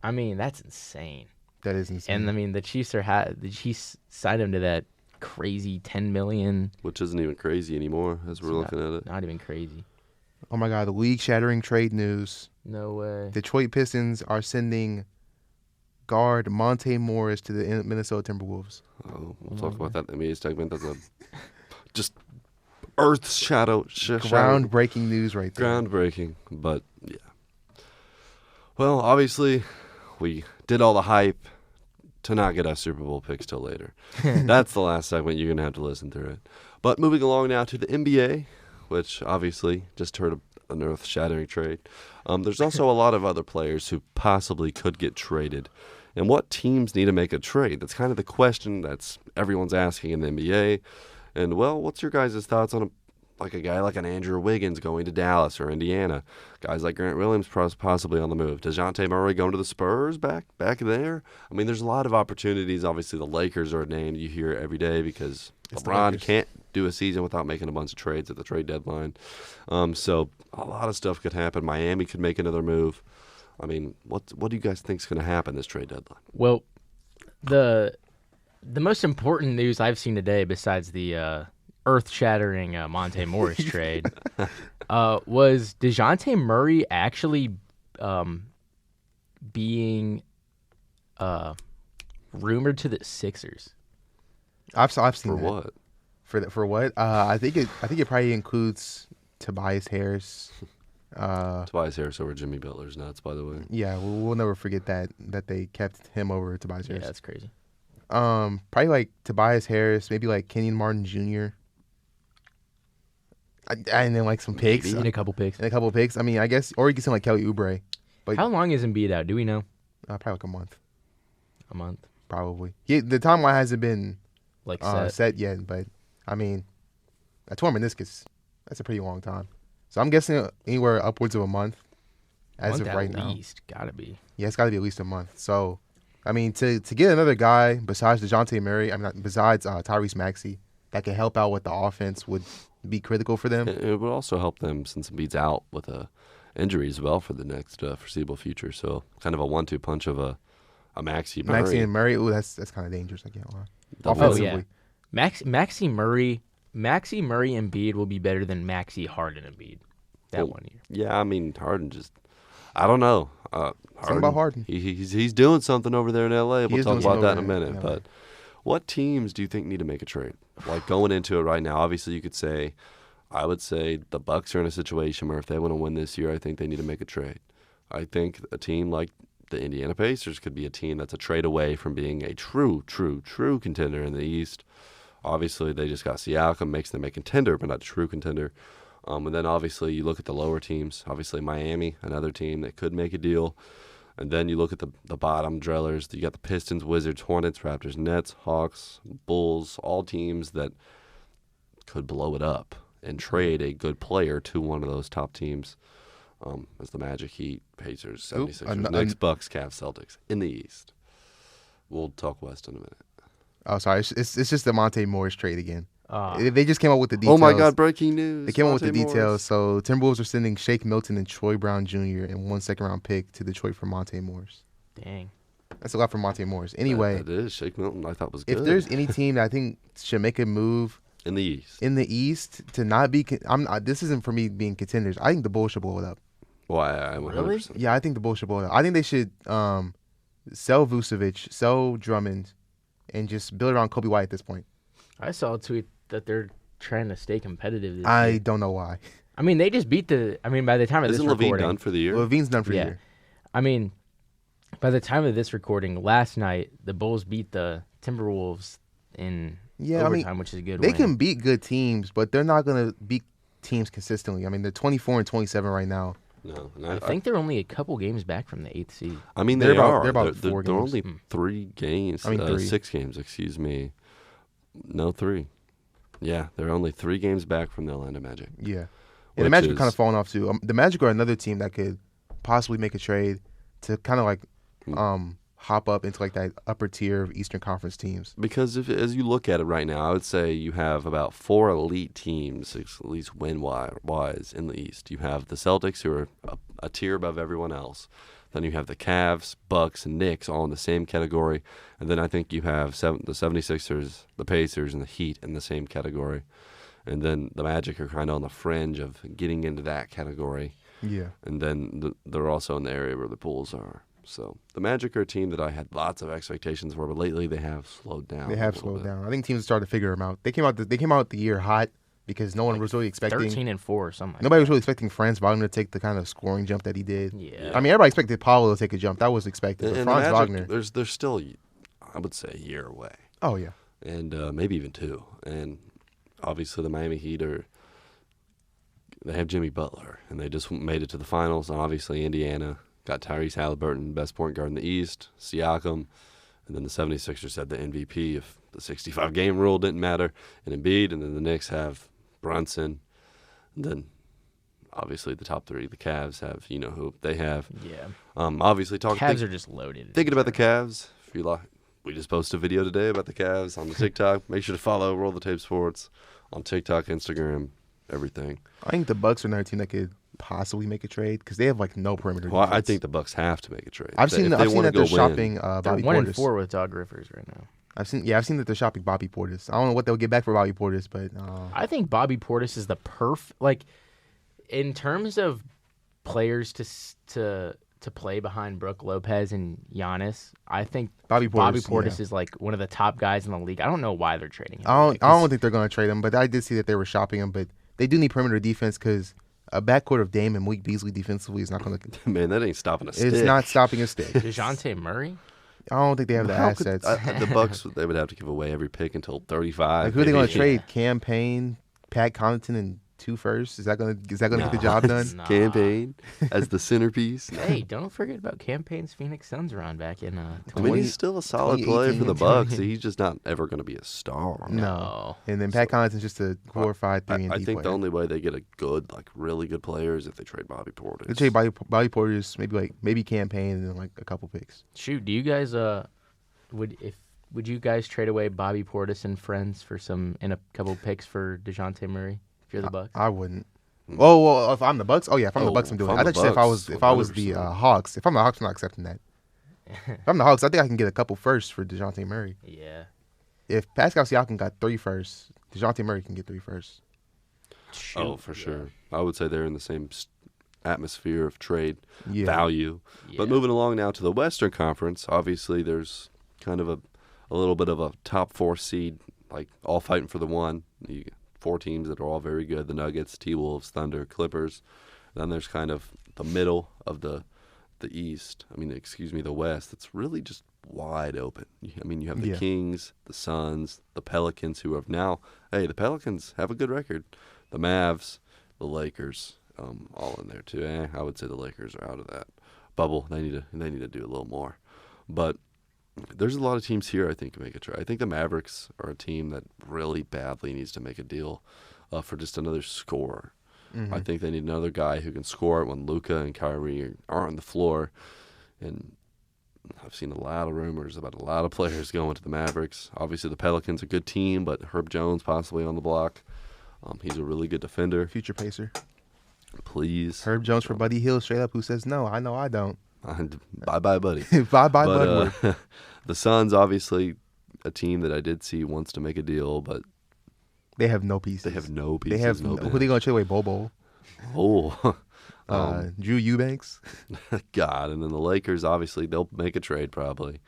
I mean, that's insane. That is insane. And I mean, the Chiefs signed him to that crazy $10 million. Which isn't even crazy anymore as we're looking at it. Not even crazy. Oh my God, the league-shattering trade news. No way. Detroit Pistons are sending guard Monte Morris to the Minnesota Timberwolves. Oh, we'll talk about that in the media segment. That's a just earth-shattering. Groundbreaking news right there. Groundbreaking, but yeah. Well, obviously, we did all the hype to not get our Super Bowl picks till later. That's the last segment. You're going to have to listen through it. But moving along now to the NBA, which obviously just heard an earth-shattering trade. There's also a lot of other players who possibly could get traded. And what teams need to make a trade? That's kind of the question that's everyone's asking in the NBA. And, well, what's your guys' thoughts on a guy like an Andrew Wiggins going to Dallas or Indiana? Guys like Grant Williams possibly on the move. Dejounte Murray going to the Spurs back there? I mean, there's a lot of opportunities. Obviously, the Lakers are a name you hear every day because LeBron can't do a season without making a bunch of trades at the trade deadline. So a lot of stuff could happen. Miami could make another move. I mean, what do you guys think is going to happen this trade deadline? Well, the most important news I've seen today, besides the earth-shattering Monte Morris trade, was Dejounte Murray actually being rumored to the Sixers. I've seen For that. what? For what? I think it probably includes Tobias Harris. Tobias Harris over Jimmy Butler's nuts, by the way. Yeah, we'll never forget that they kept him over Tobias Yeah, Harris. that's crazy. Probably like Tobias Harris, maybe like Kenyon Martin Jr. And then like some picks. And a couple picks. I mean, I guess, or you can send like Kelly Oubre. But How long is Embiid out? Do we know? probably like a month, A month? probably. The timeline hasn't been Like set yet, but I mean, a torn meniscus, that's a pretty long time. So I'm guessing anywhere upwards of a month as month of right at now. least. Gotta be. Yeah, it's got to be at least a month. So, I mean, to get another guy besides Dejounte Murray, besides Tyrese Maxey, that can help out with the offense would be critical for them. It would also help them since Embiid's out with a injury as well for the next foreseeable future. So kind of a 1-2 punch of a Maxey Murray. Maxey and Murray, ooh, that's kind of dangerous. I can't lie. Double- Offensively, Maxey Murray Embiid will be better than Maxey Harden Embiid that Well, 1 year. Yeah, I mean, Harden just, I don't know. Something about Harden. He's doing something over there in L.A. He We'll is talk doing about that in a something over minute. there in But what teams do you think need to make a trade? Like going into it right now, obviously you could say, I would say the Bucs are in a situation where if they want to win this year, I think they need to make a trade. I think a team like the Indiana Pacers could be a team that's a trade away from being a true contender in the East. Obviously, they just got Siakam, makes them a contender, but not a true contender. And then obviously you look at the lower teams. Obviously Miami, another team that could make a deal. And then you look at the bottom drillers. You got the Pistons, Wizards, Hornets, Raptors, Nets, Hawks, Bulls, all teams that could blow it up and trade a good player to one of those top teams. As the Magic, Heat, Pacers, 76ers, Knicks, Bucks, Cavs, Celtics in the East. We'll talk West in a minute. Oh, sorry. It's just the Monte Morris trade again. They just came up with the details. Oh, my God, breaking news. They came up with the Monte details. Morris. So Timberwolves are sending Shake Milton and Troy Brown Jr. and 1 second-round pick to Detroit for Monte Morris. Dang. That's a lot for Monte Morris. Anyway, That is. Shake Milton, I thought was good. if there's any team that I think should make a move in the East. in the East to not be, this isn't for me being contenders. I think the Bulls should blow it up. Well, I 100%. Really? Yeah, I think the Bulls should blow it up. I think they should sell Vucevic, sell Drummond, and just build around Kobe White at this point. I saw a tweet that they're trying to stay competitive this I year. don't know why. I mean, they just beat by the time of Isn't this Levine recording. done for the year? Levine's done for the Yeah. year. I mean, by the time of this recording, last night, the Bulls beat the Timberwolves in overtime, which is a good They win. can beat good teams, but they're not going to beat teams consistently. I mean, they're 24 and 27 right now. No. And I think they're only a couple games back from the 8th seed. I mean, They're they about- are. they're about They're 4 games. only 3 games. I mean, 3. 6 games, excuse me. No, 3. Yeah, they're only 3 games back from the Orlando Magic. Yeah. And the Which Magic are is- kind of falling off, too. The Magic are another team that could possibly make a trade to kind of like hop up into like that upper tier of Eastern Conference teams. Because as you look at it right now, I would say you have about 4 elite teams, at least win-wise, in the East. You have the Celtics, who are a tier above everyone else. Then you have the Cavs, Bucks, and Knicks all in the same category. And then I think you have the 76ers, the Pacers, and the Heat in the same category. And then the Magic are kind of on the fringe of getting into that category. Yeah. And then they're also in the area where the Bulls are. So the Magic are a team that I had lots of expectations for, but lately they have slowed down. They have slowed down. I think teams have started to figure them out. They came out the year hot because no one was really expecting 13-4 or something. Nobody was really expecting Franz Wagner to take the kind of scoring jump that he did. Yeah. I mean, everybody expected Paulo to take a jump. That was expected. But And Franz the Magic, Wagner. they're still, I would say, a year away. Oh, yeah. And maybe even 2. And obviously the Miami Heat are they have Jimmy Butler, and they just made it to the finals. And obviously, Indiana got Tyrese Halliburton, best point guard in the East, Siakam, and then the 76ers had the MVP if the 65-game rule didn't matter, and Embiid, and then the Knicks have Brunson, and then obviously the top three, the Cavs have, you know who they have. Yeah. Obviously, Cavs are just loaded. Thinking about the Cavs, if you like, we just posted a video today about the Cavs on the TikTok. Make sure to follow Roll the Tape Sports on TikTok, Instagram, everything. I think the Bucs are another team that could possibly make a trade because they have like no perimeter Well, defense. I think the Bucks have to make a trade. I've seen that they're shopping They're Bobby 1-4 Portis. with Doug Rivers right now. I've seen that they're shopping Bobby Portis. I don't know what they'll get back for Bobby Portis, but I think Bobby Portis is the like in terms of players to play behind Brook Lopez and Giannis. I think Bobby Portis is like one of the top guys in the league. I don't know why they're trading him. I don't think they're going to trade him, but I did see that they were shopping him. But they do need perimeter defense because a backcourt of Dame and Malik Beasley defensively is not going to. Man, that ain't stopping a stick. It's not stopping a stick. Dejounte Murray. I don't think they have the assets. The Bucks, they would have to give away every pick until 35. Like, who are they going to trade? Campaign, Pat Connaughton, and 2 firsts? Is that going to get the job done? Nah. Campaign as the centerpiece. Hey, don't forget about Campaign's Phoenix Suns run back in I mean, he's still a solid player for the 2018. Bucks. He's just not ever going to be a star. No. And then Pat Connaughton's just a glorified 3 and D I think player. the only way they get a good, like really good player is if they trade Bobby Portis. They trade Bobby Portis, maybe Campaign, and then like a couple picks. Shoot, do you guys would you guys trade away Bobby Portis and friends for a couple picks for Dejounte Murray if you're the Bucks? I wouldn't. Oh, well, if I'm the Bucks, if I'm the Oh, Bucks, I'm doing if it. I'm I the thought you said if I was Bucks, the 100%. Hawks. If I'm the Hawks, I'm not accepting that. If I'm the Hawks, I think I can get a couple firsts for Dejounte Murray. Yeah. If Pascal Siakam got 3 firsts, Dejounte Murray can get 3 firsts. Shoot, Oh, for sure. I would say they're in the same atmosphere of trade Yeah. value. Yeah. But moving along now to the Western Conference, obviously there's kind of a little bit of a top 4 seed, like all fighting for the one. You get 4 teams that are all very good: the Nuggets, T-Wolves, Thunder, Clippers. Then there's kind of the middle of the East. The West. It's really just wide open. I mean, you have the Kings, the Suns, the Pelicans, who have now. Hey, the Pelicans have a good record. The Mavs, the Lakers, all in there too. I would say the Lakers are out of that bubble. They need to do a little more. But there's a lot of teams here I think can make a try. I think the Mavericks are a team that really badly needs to make a deal for just another scorer. Mm-hmm. I think they need another guy who can score when Luka and Kyrie are on the floor. And I've seen a lot of rumors about a lot of players going to the Mavericks. Obviously, the Pelicans are a good team, but Herb Jones possibly on the block. He's a really good defender. Future Pacer. Please. Herb Jones for Buddy Hield straight up, who says no. I know I don't. Bye-bye, buddy. Bye, Budward. The Suns, obviously, a team that I did see wants to make a deal, but They have no pieces. they have no pieces. They have no who are they going to trade away? Bobo. Oh, Drew Eubanks. God. And then the Lakers, obviously, they'll make a trade probably.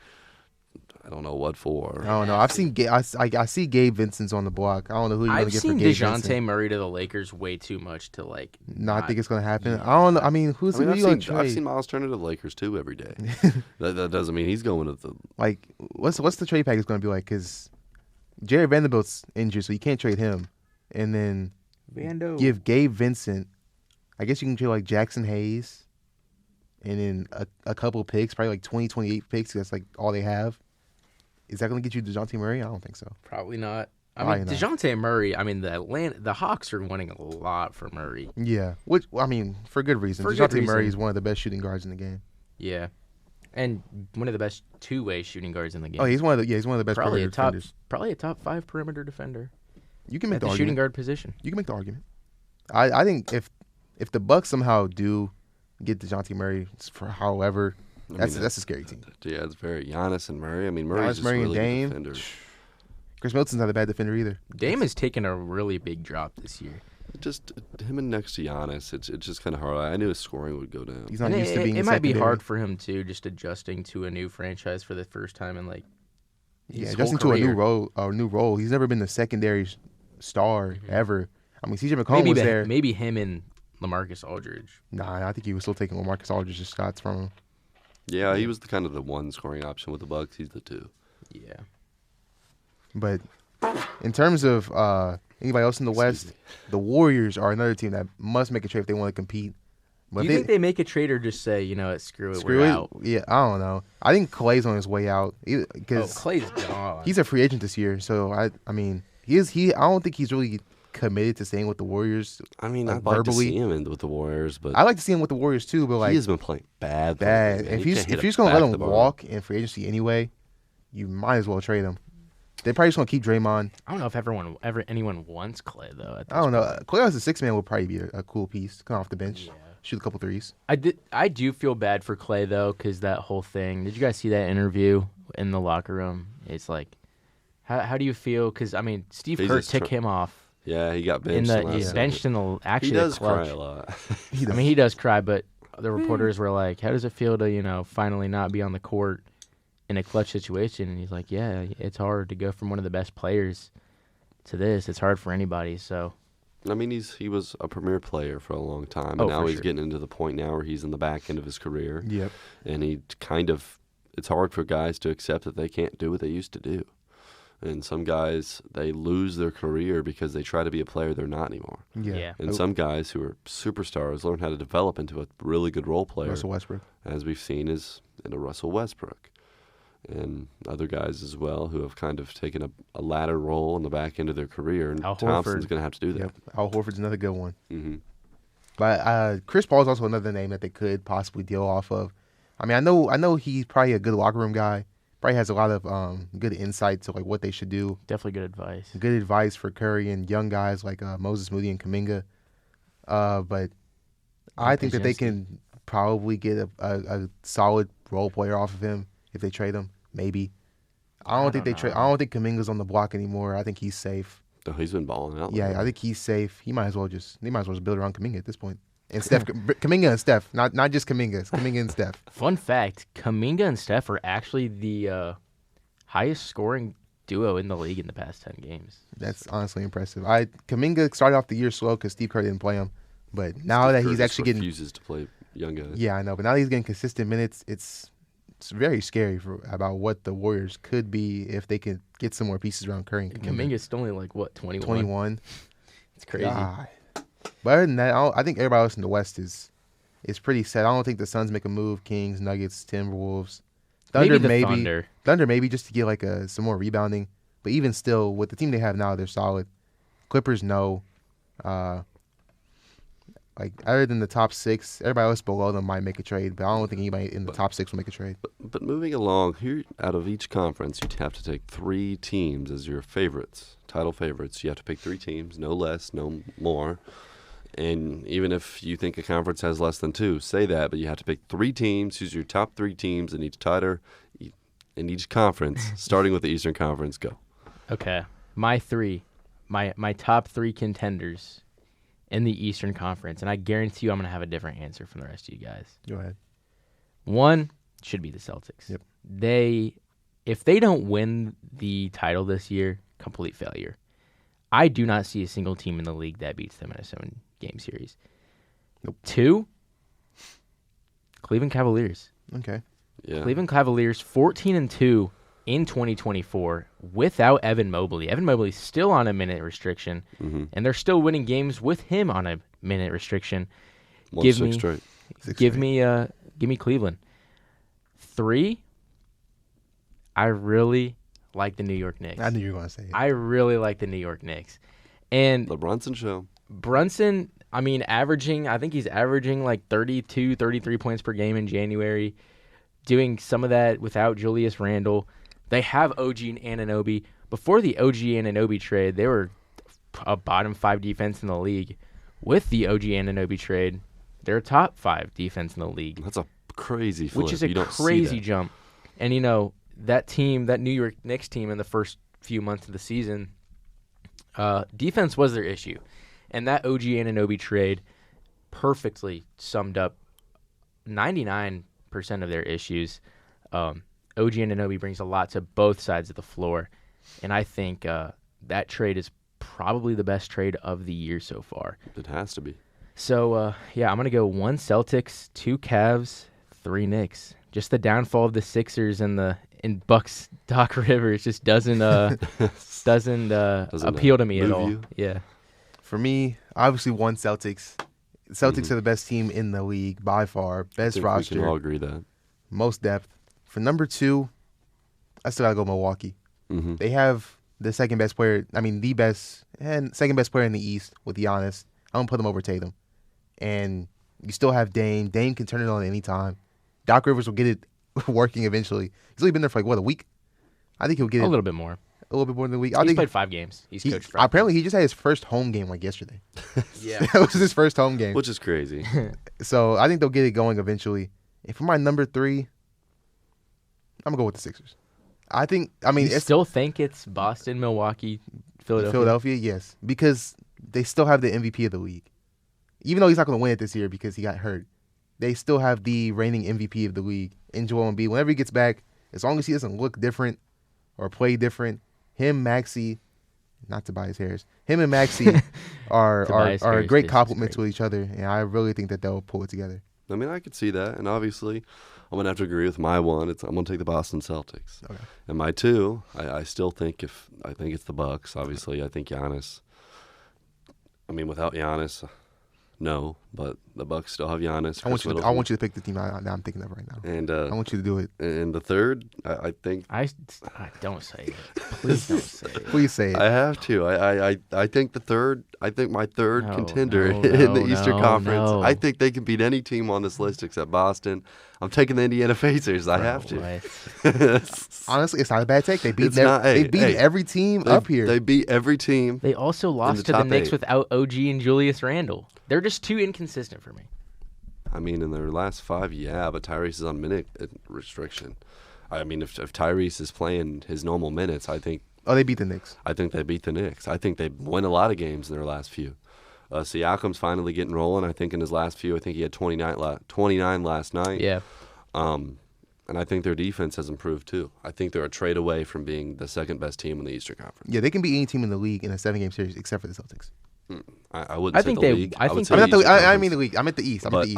I don't know what for. I don't know. I've seen. I see Gabe Vincent's on the block. I don't know who you're going I've to get for seen Gabe Dejounte Vincent. Murray to the Lakers way too much to like. No, I think it's going to happen. Yeah. I don't know. I mean, who I've you going to seen trade? Miles Turner to the Lakers too every day. that doesn't mean he's going to the. Like, what's the trade package going to be like? Because Jared Vanderbilt's injured, so you can't trade him. And then Vando. give Gabe Vincent. I guess you can trade like Jackson Hayes, and then a couple picks, probably like 28 picks. That's like all they have. Is that going to get you Dejounte Murray? I don't think so. Probably not. I Probably mean, not. Dejounte Murray. I mean, the Hawks are wanting a lot for Murray. Yeah, which I mean, for good reason. For good Dejounte Murray reason. is one of the best shooting guards in the game. Yeah, and one of the best two-way shooting guards in the game. Oh, he's one of the best probably perimeter defenders. probably a top 5 perimeter defender You can make at the the shooting argument. guard position. You can make the argument. I think if the Bucks somehow do get Dejounte Murray for however, that's a scary team. Yeah, it's very Giannis and Murray. I mean, Murray's just Murray and really Dame. good defender. Chris Middleton's not a bad defender either. Dame has taken a really big drop this year. Just him and next to Giannis, it's just kind of hard. I knew his scoring would go down. He's not And used to being. it might be secondary. hard for him too, just adjusting to a new franchise for the first time in like Yeah, his adjusting whole to a career. new role. He's never been the secondary star ever. I mean, CJ McCollum was there. Maybe him and LaMarcus Aldridge. Nah, I think he was still taking LaMarcus Aldridge's shots from him. Yeah, he was the kind of the one scoring option with the Bucks. He's the 2. Yeah. But in terms of Anybody else in the Excuse West? The Warriors are another team that must make a trade if they want to compete. But Do you think they make a trade or just say, you know what, screw it, we're screw it? out? Yeah, I don't know. I think Clay's on his way out Oh, because Clay's gone. he's a free agent this year. So I mean, I don't think he's really committed to staying with the Warriors. I mean, Like, I'd like to verbally. see him in with the Warriors, but I like to see him with the Warriors too, but like he has been playing bad. bad. lately, man. If He he's can't hit if you're a just gonna let back him the bar. walk in free agency anyway, you might as well trade him. They probably just gonna keep Draymond. I don't know if anyone wants Clay though. At this I don't know. point. Clay as a six man would probably be a cool piece. Come off the bench, Yeah. shoot a couple threes. I do feel bad for Clay though, because that whole thing. Did you guys see that interview in the locker room? It's like, how do you feel? Because I mean, Steve He's Kerr just took him off Yeah, he got in benched. the last night. benched in the actually He the does clutch. cry a lot. I mean, he does cry, but the reporters were like, "How does it feel to finally not be on the court in a clutch situation?" And he's like, "Yeah, it's hard to go from one of the best players to this. It's hard for anybody." So I mean, he was a premier player for a long time, and Oh, now for he's sure. getting into the point now where he's in the back end of his career, Yep. and it's hard for guys to accept that they can't do what they used to do. And some guys, they lose their career because they try to be a player they're not anymore. Yeah. And some guys who are superstars learn how to develop into a really good role player, Russell Westbrook. as we've seen is in a Russell Westbrook. And other guys as well who have kind of taken a ladder role in the back end of their career. And Al Thompson's Horford. going to have to do that. Yep. Al Horford's another good one. hmm But Chris Paul's also another name that they could possibly deal off of. I mean, I know he's probably a good locker room guy. Probably has a lot of good insight to like what they should do. definitely good advice. Good advice for Curry and young guys like Moses Moody and Kuminga. But I think that they can probably get a solid role player off of him if they trade him. Maybe. I don't think they trade. I don't think Kuminga's on the block anymore. I think he's safe. Oh, he's been balling out. Yeah, I think he's safe. They might as well just build around Kuminga at this point. And Steph, Kuminga and Steph, not just Kuminga. It's Kuminga and Steph. Fun fact: Kuminga and Steph are actually the highest scoring duo in the league in the past 10 games. That's honestly impressive. Kuminga started off the year slow because Steve Kerr didn't play him, but now that he's actually getting, refuses to play young guys. yeah, I know. But now that he's getting consistent minutes, it's very scary about what the Warriors could be if they could get some more pieces around Curry and Kuminga. Kuminga's still only like what 21. 21. It's crazy. God. But other than that, I think everybody else in the West is pretty set. I don't think the Suns make a move. Kings, Nuggets, Timberwolves, Thunder maybe the Thunder. Thunder maybe just to get like some more rebounding. But even still, with the team they have now, they're solid. Clippers, no. Like other than the top six, everybody else below them might make a trade. But I don't think anybody in the top six will make a trade. But moving along, here out of each conference, you'd have to take 3 teams as your favorites, title favorites. You have to pick 3 teams, no less, no more. And even if you think a conference has less than 2, say that, but you have to pick 3 teams. Who's your top 3 teams in each title, in each conference, starting with the Eastern Conference? Go. Okay, my top 3 contenders in the Eastern Conference, and I guarantee you I'm going to have a different answer from the rest of you guys. Go ahead. 1 should be the Celtics. Yep. If they don't win the title this year, complete failure. I do not see a single team in the league that beats them in a 7-game series. Nope. 2, Cleveland Cavaliers. Okay. Yeah. Cleveland Cavaliers 14-2 in 2024 without Evan Mobley. Evan Mobley's still on a minute restriction, and they're still winning games with him on a minute restriction. Won Give 6 me- straight. Give me Cleveland. 3, I really like the New York Knicks. I knew you were going to say it. I really like the New York Knicks. And The Brunson Show. Brunson, I think he's averaging like 32, 33 points per game in January, doing some of that without Julius Randle. They have OG Anunoby. Before the OG Anunoby trade, they were a bottom 5 defense in the league. With the OG Anunoby trade, they're a top 5 defense in the league, That's a crazy flip. which is a You don't see crazy that. jump. And, that New York Knicks team in the first few months of the season, defense was their issue. And that OG Anunoby trade perfectly summed up 99% of their issues. OG Anunoby brings a lot to both sides of the floor. And I think that trade is probably the best trade of the year so far. It has to be. So, I'm going to go 1 Celtics, 2 Cavs, 3 Knicks. Just the downfall of the Sixers and the in Bucs Doc Rivers just doesn't appeal to me at all. You? Yeah. For me, obviously one Celtics. The Celtics Mm-hmm. are the best team in the league by far. Best I think roster. we can all agree that. Most depth. For number 2, I still gotta go Milwaukee. Mm-hmm. They have the second best player. I mean, the best and second best player in the East with Giannis. I'm gonna put them over Tatum. And you still have Dame. Dame can turn it on at any time. Doc Rivers will get it working eventually. He's only been there for a week. I think he'll get it A little bit more. a little bit more than a week. I He's think played 5 games. He's coached 5 apparently he just had his first home game yesterday. Yeah. That was his first home game. Which is crazy. So I think they'll get it going eventually. And for my number 3, I'm gonna go with the Sixers. I mean, You it's still think it's Boston, Milwaukee, Philadelphia? Philadelphia, yes, because they still have the MVP of the league. Even though he's not going to win it this year because he got hurt, they still have the reigning MVP of the league in Joel Embiid. Whenever he gets back, as long as he doesn't look different or play different, not Tobias Harris, him and Maxey are Tobias a Harris great is compliment great. to each other, and I really think that they'll pull it together. I mean, I could see that, and obviously, I'm gonna have to agree with my one. I'm gonna take the Boston Celtics, Okay. and my 2, I still think I think it's the Bucks. Obviously, I think Giannis. I mean, without Giannis, no, but the Bucks still have Giannis. I want you to pick the team that I'm thinking of right now. And I want you to do it. and the third, I think I don't say it. Please don't say it. Please say it. I have to. I think the third. I think my third No, contender no, in the no, Eastern Conference. no. I think they can beat any team on this list except Boston. I'm taking the Indiana Pacers. I have to. What? Honestly, it's not a bad take. They beat It's not- hey, they beat hey. every team up here. They beat every team. They also lost the to the top Knicks 8. without OG and Julius Randle. They're just too inconsistent for me. I mean, in their last 5, yeah, but Tyrese is on minute restriction. I mean, if Tyrese is playing his normal minutes, I think They beat the Knicks. they beat the Knicks. I think they win a lot of games in their last few. Siakam's finally getting rolling. I think in his last few, I think he had 29 last night. Yeah. And I think their defense has improved too. I think they're a trade away from being the second best team in the Eastern Conference. Yeah, they can beat any team in the league in a 7-game series except for the Celtics. I wouldn't I say think the they- league. I would think say I they- the Eastern mean Conference. the league. I meant the East. But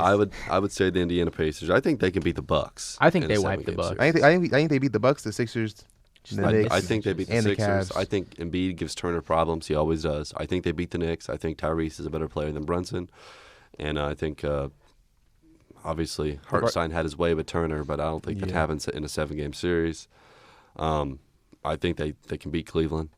I would say the Indiana Pacers. I think they can beat the Bucks. I think in they a wipe the 7-game Bucks. series. I think they beat the Bucks, the Sixers, the I Knicks. think they beat the and the Sixers. Cavs. I think Embiid gives Turner problems. He always does. I think they beat the Knicks. I think Tyrese is a better player than Brunson. And I think, obviously, Hartenstein had his way with Turner, but I don't think that happens in a 7-game series. I think they can beat Cleveland.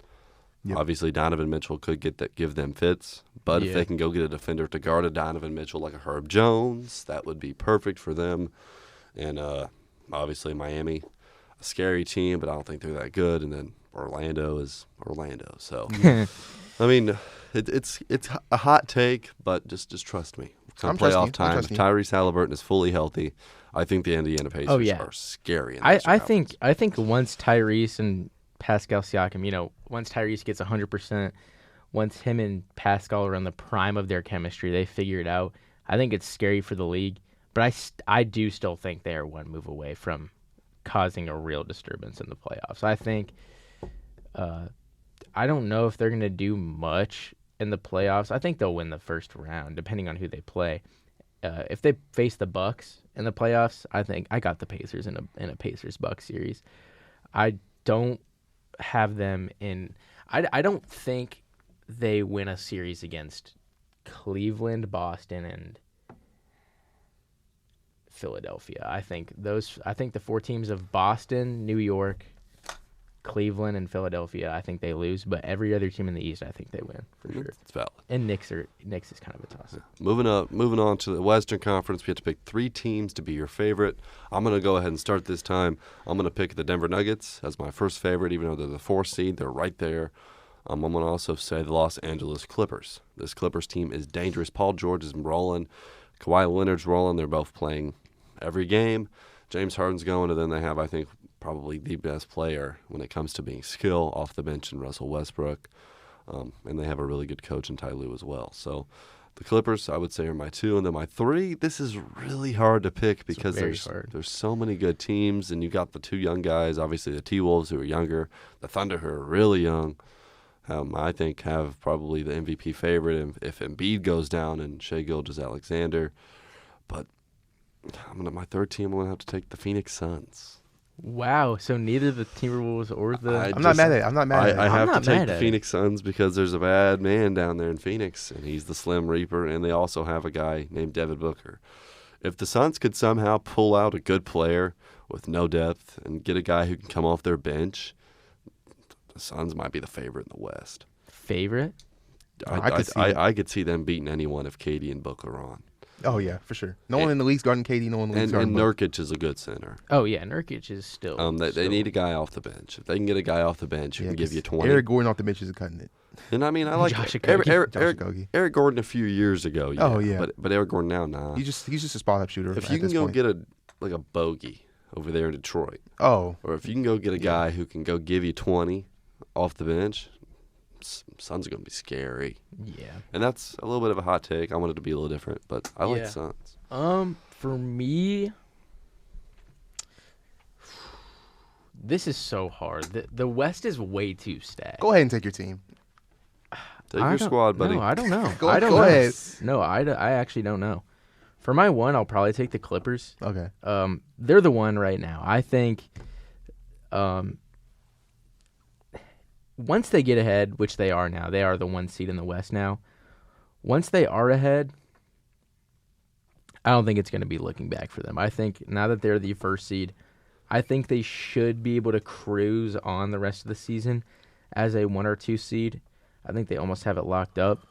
Yep. Obviously, Donovan Mitchell could give them fits. But if Yeah. they can go get a defender to guard a Donovan Mitchell like a Herb Jones, that would be perfect for them. And obviously, Miami, a scary team, but I don't think they're that good. And then Orlando is Orlando. So, I mean, it's a hot take, but just trust me. Come I'm trusting you. playoff I'm time, if trusting you. Tyrese Halliburton is fully healthy, I think the Indiana Pacers yeah. are scary. In the Eastern I Conference. think once Tyrese and Pascal Siakam, once Tyrese gets 100%, once him and Pascal are on the prime of their chemistry, they figure it out. I think it's scary for the league, but I do still think they are one move away from causing a real disturbance in the playoffs. I think I don't know if they're going to do much in the playoffs. I think they'll win the first round, depending on who they play. If they face the Bucs in the playoffs, I think I got the Pacers in a Pacers-Bucks series. I don't have them in. I don't think they win a series against Cleveland, Boston, and Philadelphia. I think the 4 teams of Boston, New York, Cleveland, and Philadelphia, I think they lose, but every other team in the East, I think they win for sure. It's valid. And Knicks is kind of a toss. Moving on to the Western Conference, we have to pick 3 teams to be your favorite. I'm going to go ahead and start this time. I'm going to pick the Denver Nuggets as my first favorite, even though they're the 4th seed. They're right there. I'm going to also say the Los Angeles Clippers. This Clippers team is dangerous. Paul George is rolling. Kawhi Leonard's rolling. They're both playing every game. James Harden's going, and then they have, I think, probably the best player when it comes to being skill off the bench in Russell Westbrook. And they have a really good coach in Ty Lue as well. So the Clippers, I would say, are my 2. And then my 3, this is really hard to pick because there's so many good teams. And you got the 2 young guys, obviously the T-Wolves who are younger, the Thunder who are really young. I think have probably the MVP favorite if Embiid goes down and Shai Gilgeous-Alexander. But my 3rd team, I'm going to have to take the Phoenix Suns. Wow. So neither the Timberwolves or the. I I'm not just- mad at it. I'm not mad at it. I have not to take mad the at it. Phoenix Suns because there's a bad man down there in Phoenix, and he's the Slim Reaper, and they also have a guy named Devin Booker. If the Suns could somehow pull out a good player with no depth and get a guy who can come off their bench, the Suns might be the favorite in the West. Favorite? I could see it. I could see them beating anyone if KD and Booker are on. Oh yeah, for sure. No one in the league's guarding KD. No one in the league's And guarding Booker. Nurkic is a good center. Oh yeah, Nurkic is still. They still- need a guy off the bench. If they can get a guy off the bench who Yeah, can give 'cause you 20. Eric Gordon off the bench isn't cutting it. And I mean, I like Josh Eric, Okogie. Eric, Josh Eric, Okogie. Eric Gordon a few years ago. Yeah. Oh, yeah. But Eric Gordon now, nah. He's just a spot up shooter. If at you can this go point. get a bogey over there in Detroit, Oh, or if you can go get a guy who can go give you 20 off the bench, Suns are going to be scary. Yeah. And that's a little bit of a hot take. I want it to be a little different, but I like Yeah. the Suns. For me, this is so hard. The West is way too stacked. go ahead and take your team. Take I your don't- squad, buddy. No, I don't know. Go- I don't go know. ahead. No, I actually don't know. For my one, I'll probably take the Clippers. Okay. They're the one right now. I think once they get ahead, which they are now, they are the 1 seed in the West now. Once they are ahead, I don't think it's going to be looking back for them. I think now that they're the 1st seed, I think they should be able to cruise on the rest of the season as a 1 or 2 seed. I think they almost have it locked up,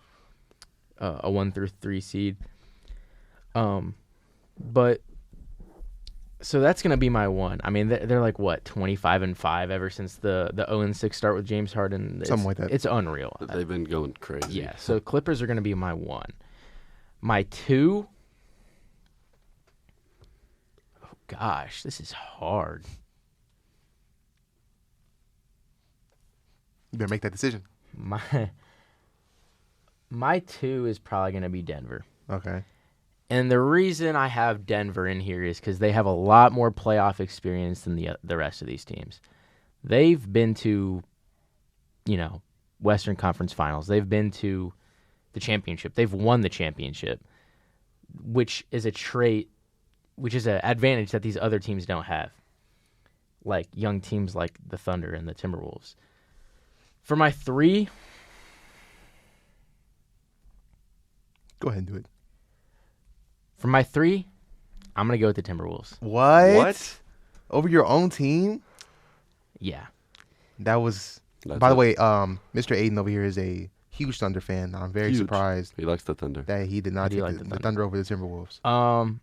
a 1 through 3 seed. But so that's gonna be my one. I mean, they're like what 25-5 ever since the 0-6 start with James Harden. Something like that. It's unreal. They've been going crazy. Yeah. So Clippers are gonna be my one. My two. Oh gosh, this is hard. You better make that decision. My two is probably gonna be Denver. Okay. And the reason I have Denver in here is because they have a lot more playoff experience than the rest of these teams. They've been to, Western Conference Finals. They've been to the championship. They've won the championship, which is a trait, which is an advantage that these other teams don't have, like young teams like the Thunder and the Timberwolves. For my three, Go ahead and do it. I'm going to go with the Timberwolves. What? Over your own team? Yeah. That was. That's By the it. way, Mr. Aiden over here is a huge Thunder fan. I'm very Huge. surprised He likes the Thunder. that he did not I do take like the the Thunder over the Timberwolves.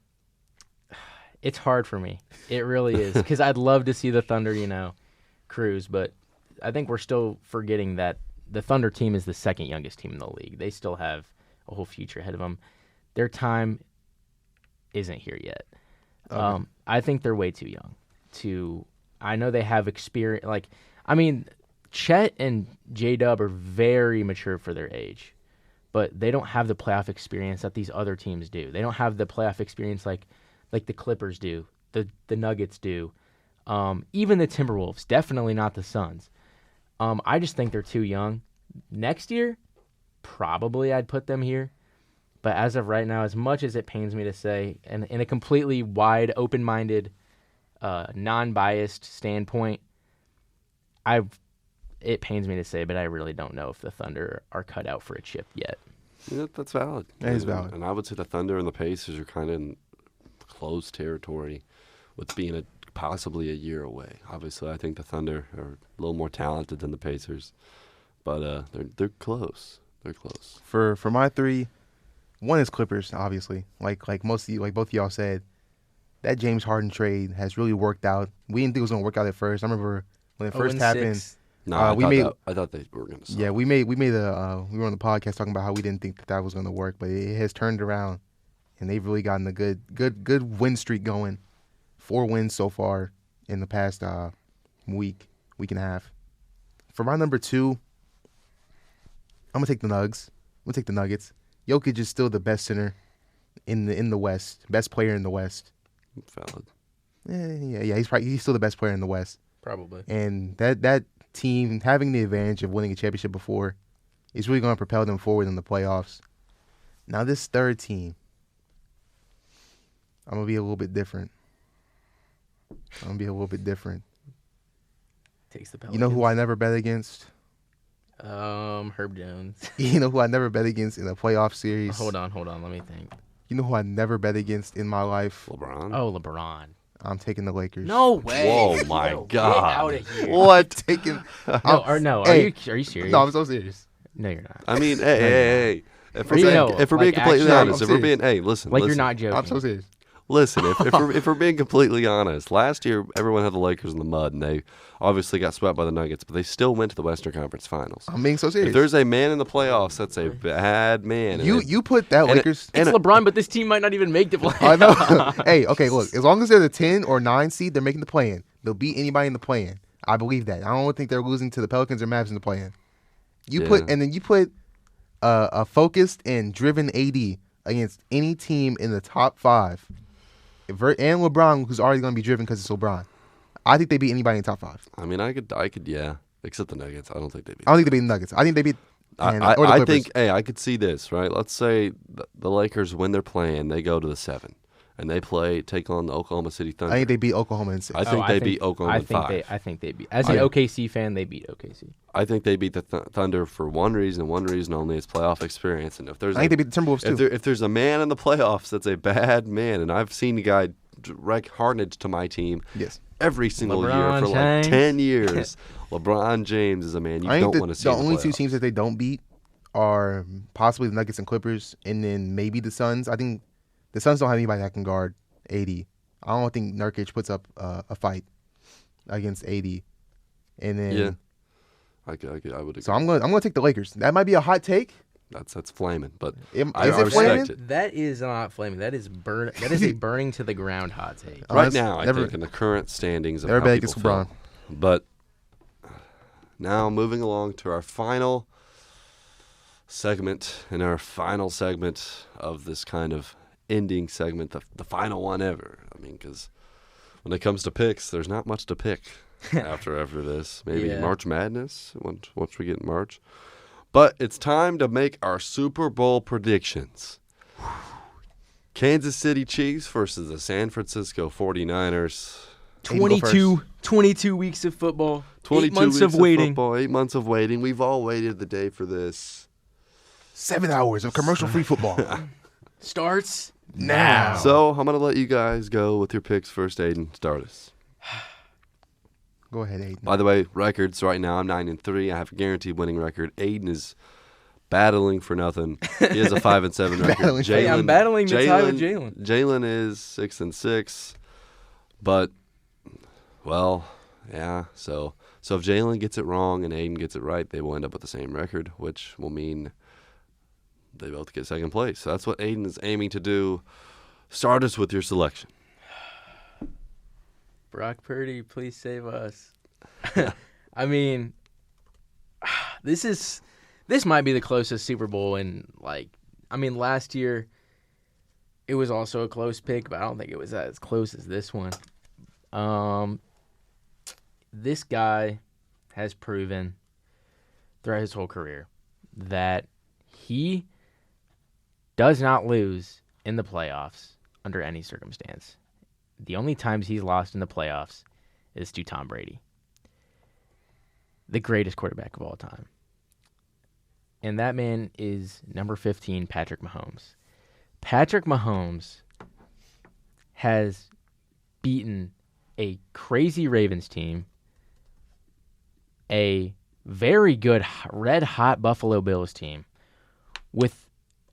It's hard for me. It really is. Because I'd love to see the Thunder, cruise. But I think we're still forgetting that the Thunder team is the second youngest team in the league. They still have a whole future ahead of them. Their time isn't here yet. Okay. I think they're way too young. I know they have experience. Chet and J-Dub are very mature for their age. But they don't have the playoff experience that these other teams do. They don't have the playoff experience like the Clippers do, the Nuggets do, even the Timberwolves. Definitely not the Suns. I just think they're too young. Next year, probably I'd put them here. But as of right now, as much as it pains me to say, and in a completely wide, open-minded, non-biased standpoint, it pains me to say, but I really don't know if the Thunder are cut out for a chip yet. Yeah, that's valid. That is And- valid. And I would say the Thunder and the Pacers are kind of in close territory with being possibly a year away. Obviously, I think the Thunder are a little more talented than the Pacers, but they're close. They're close. For my three, one is Clippers, obviously. Like most of you, like both of y'all said, that James Harden trade has really worked out. We didn't think it was gonna work out at first. I remember when it first happened. No, I thought they were going to. Yeah, we were on the podcast talking about how we didn't think that was gonna work, but it has turned around, and they've really gotten a good win streak going. 4 wins so far in the past week and a half. For my number 2, I'm gonna take the Nuggets. I'm gonna take the Nuggets. Jokic is still the best center in the West, best player in the West. Valid. Yeah. He's still the best player in the West, Probably. and that team having the advantage of winning a championship before is really going to propel them forward in the playoffs. Now this third team, I'm gonna be a little bit different. I'm gonna be a little bit different. Takes the Pelicans. You know who I never bet against? Herb Jones. You know who I never bet against in a playoff series? Hold on. Let me think. You know who I never bet against in my life? LeBron. Oh, LeBron. I'm taking the Lakers. No way. Whoa, my Yo, God. Get out of here. What? Taking? No. Hey. Are you serious? No, I'm so serious. No, you're not. I mean, hey. If we're You being, know, if we're being like, completely actually, honest, I'm if we're serious. being, hey, listen, Like listen, you're not joking. I'm so serious. Listen, if we're being completely honest, last year everyone had the Lakers in the mud, and they obviously got swept by the Nuggets, but they still went to the Western Conference Finals. I'm being so serious. If there's a man in the playoffs, that's a bad man. And You put that Lakers. It's LeBron, but this team might not even make the playoffs. I know. Hey, okay, look. As long as they're the 10 or 9 seed, they're making the play-in. They'll beat anybody in the play-in. I believe that. I don't think they're losing to the Pelicans or Mavs in the play-in. You put a focused and driven AD against any team in the top 5, and LeBron, who's already going to be driven because it's LeBron. I think they beat anybody in the top 5. I mean, I could, yeah, except the Nuggets. I don't think they beat. I don't think they beat the Nuggets. I think they beat. or the I Clippers. think, hey, I could see this, right? Let's say the Lakers, when they're playing, they go to the 7, and they take on the Oklahoma City Thunder. I think they beat Oklahoma in 6. I think they beat Oklahoma in 5. I think they beat. As an OKC fan, they beat OKC. I think they beat the Thunder for one reason only: it's playoff experience. And if there's, I think they beat the Timberwolves too. If there's a man in the playoffs that's a bad man, and I've seen the guy wreak carnage to my team, Yes. every single year LeBron for like James. 10 years. LeBron James is a man you I don't think want to see. the in only 2 playoffs. teams that they don't beat are possibly the Nuggets and Clippers, and then maybe the Suns. I think the Suns don't have anybody that can guard AD. I don't think Nurkic puts up a fight against AD. And then Yeah. I would agree. so I'm going to take the Lakers. That might be a hot take. That's flaming, but Is I it respect flaming? it. That is not flaming. That is That is a burning to the ground hot take. Oh, Right that's now, I never- think in the current standings of how Everybody people gets feel. LeBron. But now moving along to our final segment, and our final segment of this kind of ending segment, the final one ever. I mean, because when it comes to picks, there's not much to pick after this. Maybe Yeah. March Madness once we get in March. But it's time to make our Super Bowl predictions. Kansas City Chiefs versus the San Francisco 49ers. 22 weeks of football. 22 8 months weeks of waiting. Football, 8 months of waiting. We've all waited the day for this. 7 hours of commercial-free football. Starts Now. So I'm going to let you guys go with your picks first. Aidan, start us. Go ahead, Aidan. By the way, records right now, I'm 9-3. I have a guaranteed winning record. Aidan is battling for nothing. He has a 5-7 record. Battling. Hey, I'm battling the tie with Jalen. Jalen is 6-6, but well, yeah. So if Jalen gets it wrong and Aidan gets it right, they will end up with the same record, which will mean they both get second place. So that's what Aidan is aiming to do. Start us with your selection. Brock Purdy, please save us. I mean, this might be the closest Super Bowl in last year it was also a close pick, but I don't think it was as close as this one. This guy has proven throughout his whole career that he does not lose in the playoffs under any circumstance. The only times he's lost in the playoffs is to Tom Brady, the greatest quarterback of all time. And that man is number 15, Patrick Mahomes. Patrick Mahomes has beaten a crazy Ravens team, a very good red-hot Buffalo Bills team with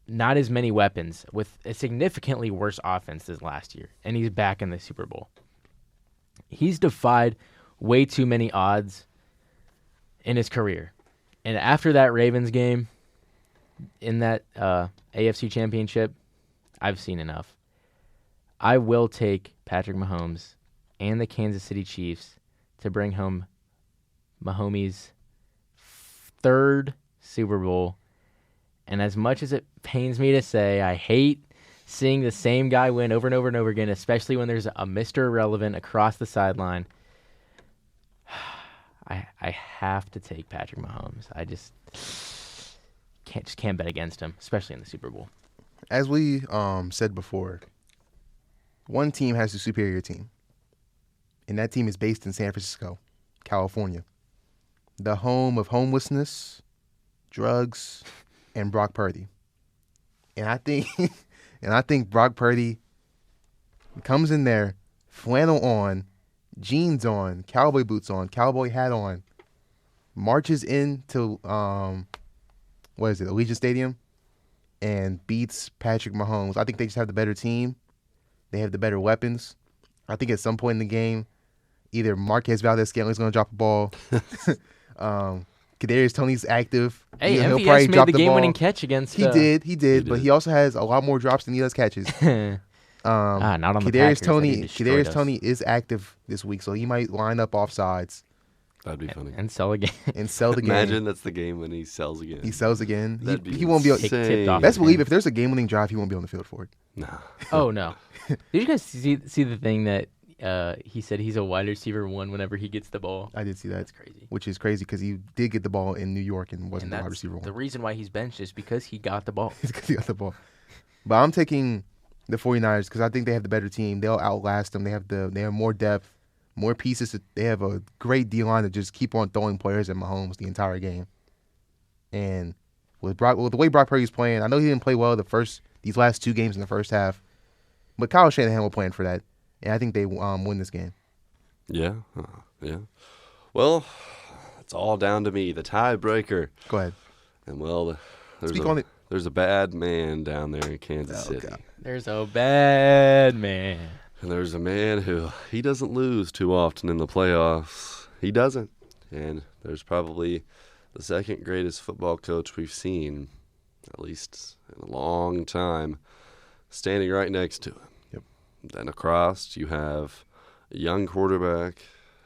not as many weapons, with a significantly worse offense than last year, and he's back in the Super Bowl. He's defied way too many odds in his career. And after that Ravens game, in that AFC Championship, I've seen enough. I will take Patrick Mahomes and the Kansas City Chiefs to bring home Mahomes' 3rd Super Bowl. And as much as it pains me to say, I hate seeing the same guy win over and over and over again, especially when there's a Mr. Irrelevant across the sideline. I have to take Patrick Mahomes. I just can't bet against him, especially in the Super Bowl. As we said before, one team has the superior team. and that team is based in San Francisco, California, the home of homelessness, drugs, and Brock Purdy. And I think Brock Purdy comes in there, flannel on, jeans on, cowboy boots on, cowboy hat on, marches into Allegiant Stadium, and beats Patrick Mahomes. I think they just have the better team. They have the better weapons. I think at some point in the game, either Marquez Valdez-Scantling is going to drop a ball. Kadarius Toney's active. Hey, He'll MVS probably made drop the ball. game-winning catch against. He did, but he also has a lot more drops than he does catches. Not on the Packers. Kadarius Toney is active this week, so he might line up offsides. That'd be funny. And sell again. And sell the game. Imagine that's the game when he sells again. He sells again. That'd be He won't be. insane. Best believe if there's a game-winning drive, he won't be on the field for it. Nah. Oh no! Did you guys see the thing that he said he's a wide receiver one whenever he gets the ball? I did see that. That's crazy. Which is crazy because he did get the ball in New York and wasn't the wide receiver one. The reason why he's benched is because he got the ball. It's because he got the ball. But I'm taking the 49ers because I think they have the better team. They'll outlast them. They have more depth, more pieces. They have a great D-line to just keep on throwing players at Mahomes the entire game. And with the way Brock Purdy's playing, I know he didn't play well these last 2 games in the first half, but Kyle Shanahan will plan for that, and I think they win this game. Yeah. Yeah. Well, it's all down to me, the tiebreaker. Go ahead. And well, Speak on it. There's a bad man down there in Kansas City. God. There's a bad man. And there's a man who, he doesn't lose too often in the playoffs. He doesn't. And there's probably the second greatest football coach we've seen, at least in a long time, standing right next to him. Yep. Then across, you have a young quarterback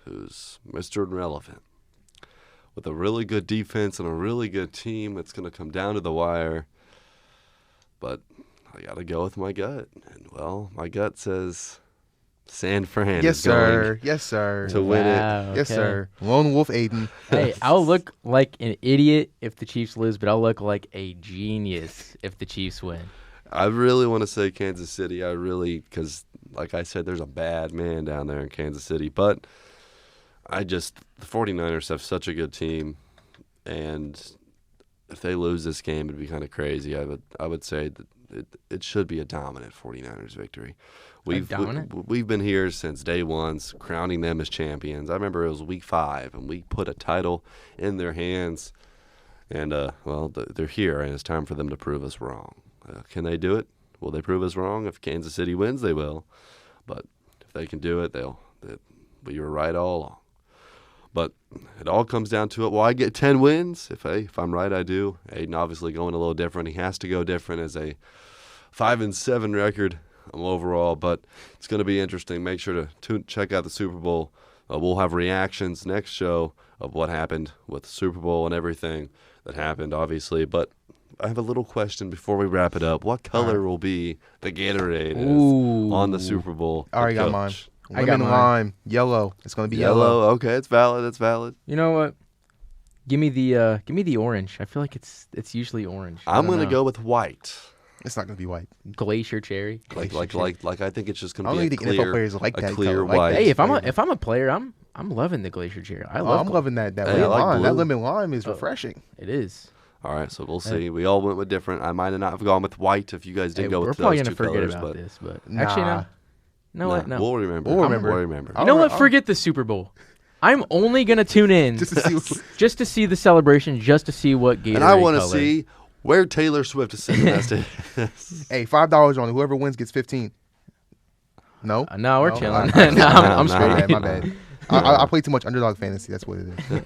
who's Mr. Irrelevant, with a really good defense and a really good team that's going to come down to the wire. But I got to go with my gut. And, well, my gut says San Fran Yes, is going Yes, sir. to win it. Wow, Yes, okay. sir. Lone Wolf Aidan. Hey, I'll look like an idiot if the Chiefs lose, but I'll look like a genius if the Chiefs win. I really want to say Kansas City. Because, like I said, there's a bad man down there in Kansas City. But the 49ers have such a good team. And if they lose this game, it'd be kind of crazy. I would say that it should be a dominant 49ers victory. We've been here since day one, crowning them as champions. I remember it was week 5, and we put a title in their hands. And, they're here, and it's time for them to prove us wrong. Can they do it? Will they prove us wrong? If Kansas City wins, they will. But if they can do it, we were right all along. But it all comes down to it. Will I get 10 wins? If I'm right, I do. Aidan obviously going a little different. He has to go different as a 5-7 record overall. But it's going to be interesting. Make sure to check out the Super Bowl. We'll have reactions next show of what happened with the Super Bowl and everything that happened, obviously. But I have a little question before we wrap it up. What color will be the Gatorade on the Super Bowl? I already got mine. I got Lemon mine. lime, yellow. It's gonna be yellow. Okay, it's valid. It's valid. You know what? Give me the orange. I feel like it's usually orange. I'm gonna go with white. It's not gonna be white. Glacier cherry. Like I think it's just I gonna don't be think NFL players like a that clear color, like white. that. Hey, if I'm a player, I'm loving the glacier cherry. I'm love loving that Hey, lemon I like lime. blue. That lemon lime is refreshing. It is. All right, so we'll see. We all went with different. I might have not gone with white if you guys didn't go We're with probably those gonna two forget colors. about But this, but Nah. actually no. No, what? No. we'll remember. We'll remember. We'll remember. You know what? Forget the Super Bowl. I'm only gonna tune in Just to see the celebration, just to see what Gatorade And I want to color. see where Taylor Swift is sitting that day. Hey, $5 on it. Whoever wins gets 15. No. No, we're No? chilling. Nah, No, I'm nah, straight. My bad. I play too much underdog fantasy. That's what it is.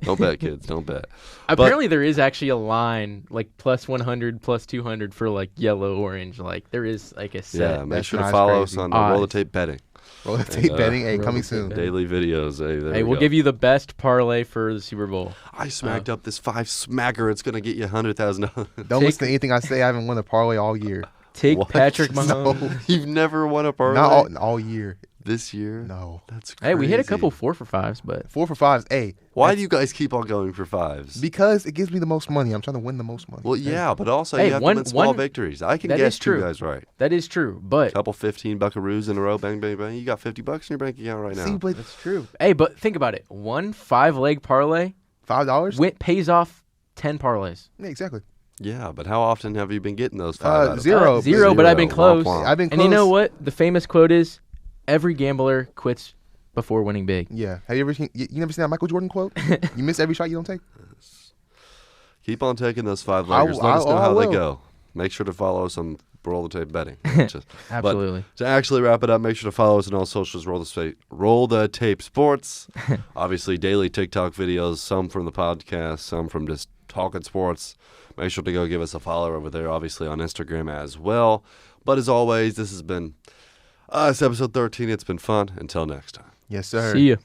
Don't bet, kids. Don't bet. Apparently, there is actually a line like plus 100, plus 200 for like yellow, orange. Like there is like a set. Yeah, make That's sure to nice, follow crazy. us on the Odds. Roll the Tape betting. Well, let's take betting. Hey, coming Roll soon. the Daily videos. Hey, we'll give you the best parlay for the Super Bowl. I smacked up this 5 smacker. It's gonna get you $100,000. Don't listen to anything I say. I haven't won a parlay all year. Take What? Patrick No. Mahomes. You've never won a parlay. Not all year. this year? No. That's crazy. Hey, we hit a couple 4 for 5s, but 4 for 5s. Hey, Why do you guys keep on going for 5s? because it gives me the most money. I'm trying to win the most money. Well, yeah, but also Hey, you have to win small victories. I can that guess is true. you guys right. that is true. But Couple 15 buckaroos in a row, bang, bang, bang. You got $50 in your bank account right now. See, but that's true. Hey, but think about it. One 5-leg parlay $5? pays off 10 parlays. Yeah, exactly. Yeah, but how often have you been getting those 5 out of Zero. Zero, but I've been close. Womp womp. I've been And close. you know what? The famous quote is, every gambler quits before winning big. Yeah. Have you ever seen? You never seen that Michael Jordan quote? You miss every shot you don't take. Keep on taking those 5-leggers. Let us know how they go. Make sure to follow some roll the tape betting. Absolutely. But to actually wrap it up, make sure to follow us on all socials. Roll the tape sports. Obviously, daily TikTok videos. Some from the podcast. Some from just talking sports. Make sure to go give us a follow over there. Obviously on Instagram as well. But as always, this has been us episode 13. It's been fun. Until next time. Yes, sir. See ya.